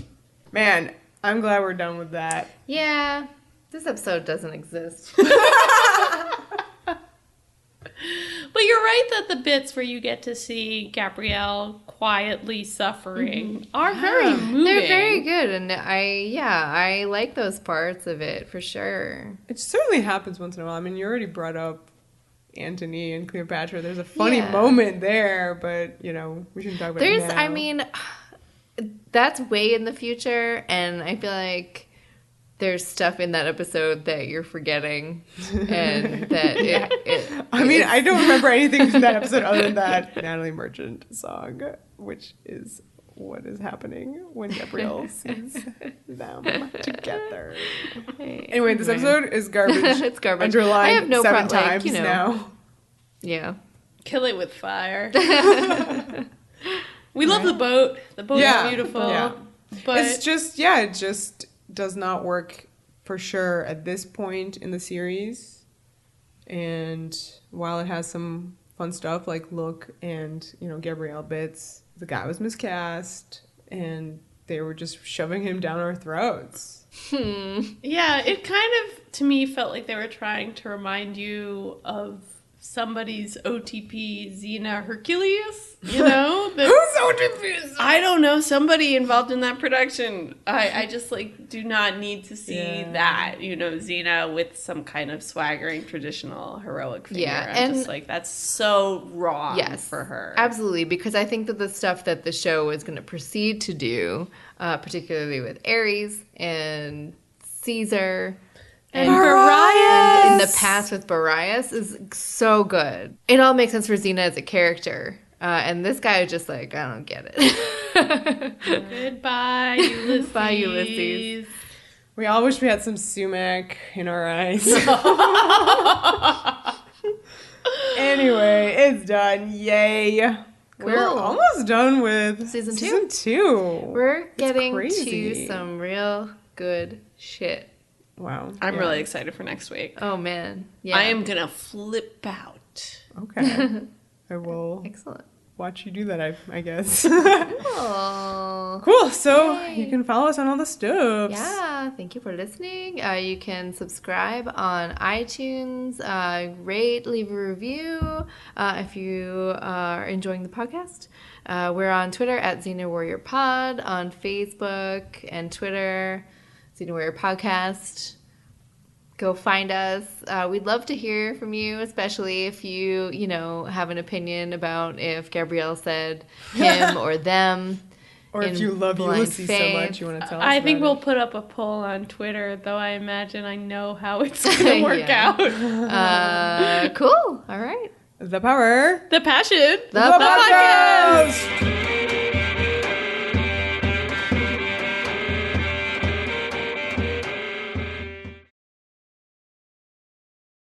Man, I'm glad we're done with that. Yeah, this episode doesn't exist. But you're right that the bits where you get to see Gabrielle quietly suffering are very moving. They're very good, and I like those parts of it for sure. It certainly happens once in a while. I mean, you already brought up Antony and Cleopatra. There's a funny moment there, but, you know, we shouldn't talk about it now. I mean, that's way in the future, and I feel like there's stuff in that episode that you're forgetting, and that I don't remember anything from that episode other than that Natalie Merchant song, which is what is happening when Gabrielle sees them together. Anyway, this episode is garbage. It's garbage. Underlined I have no 7 times now. Yeah. Kill it with fire. We love the boat. The boat is beautiful. Yeah. But it's just, it just does not work for sure at this point in the series. And while it has some fun stuff like look and, you know, Gabrielle bits, the guy was miscast. and they were just shoving him down our throats. Yeah, it kind of, to me, felt like they were trying to remind you of somebody's OTP Xena Hercules, you know? Who's OTP? I don't know, somebody involved in that production. I just, like, do not need to see that, you know, Xena with some kind of swaggering, traditional, heroic figure. Yeah, I'm and just like, that's so wrong for her. Absolutely, because I think that the stuff that the show is going to proceed to do, particularly with Ares and Caesar... And Boreas! And in the past with Boreas is so good. It all makes sense for Xena as a character. And this guy is just like, I don't get it. Goodbye, Ulysses. Bye, Ulysses. We all wish we had some sumac in our eyes. Anyway, it's done. Yay. Cool. We're almost done with Season two. We're getting crazy. to some real good shit. Wow. I'm really excited for next week. Oh, man. Yeah. I am going to flip out. Okay. I will Excellent. watch you do that, I guess. Aw. Cool. So Yay. you can follow us on all the stuffs. Yeah, thank you for listening. You can subscribe on iTunes, rate, leave a review if you are enjoying the podcast. We're on Twitter at Xena Warrior Pod, on Facebook and Twitter, Xena Warrior Podcast. Go find us. We'd love to hear from you, especially if you have an opinion about if Gabrielle said him or them. Or if you love Blind Ulysses so Faith. much, you want to tell us I think about we'll put up a poll on Twitter, though I imagine I know how it's going to work Yeah. out. Cool. All right. it. The power. The passion. The podcast.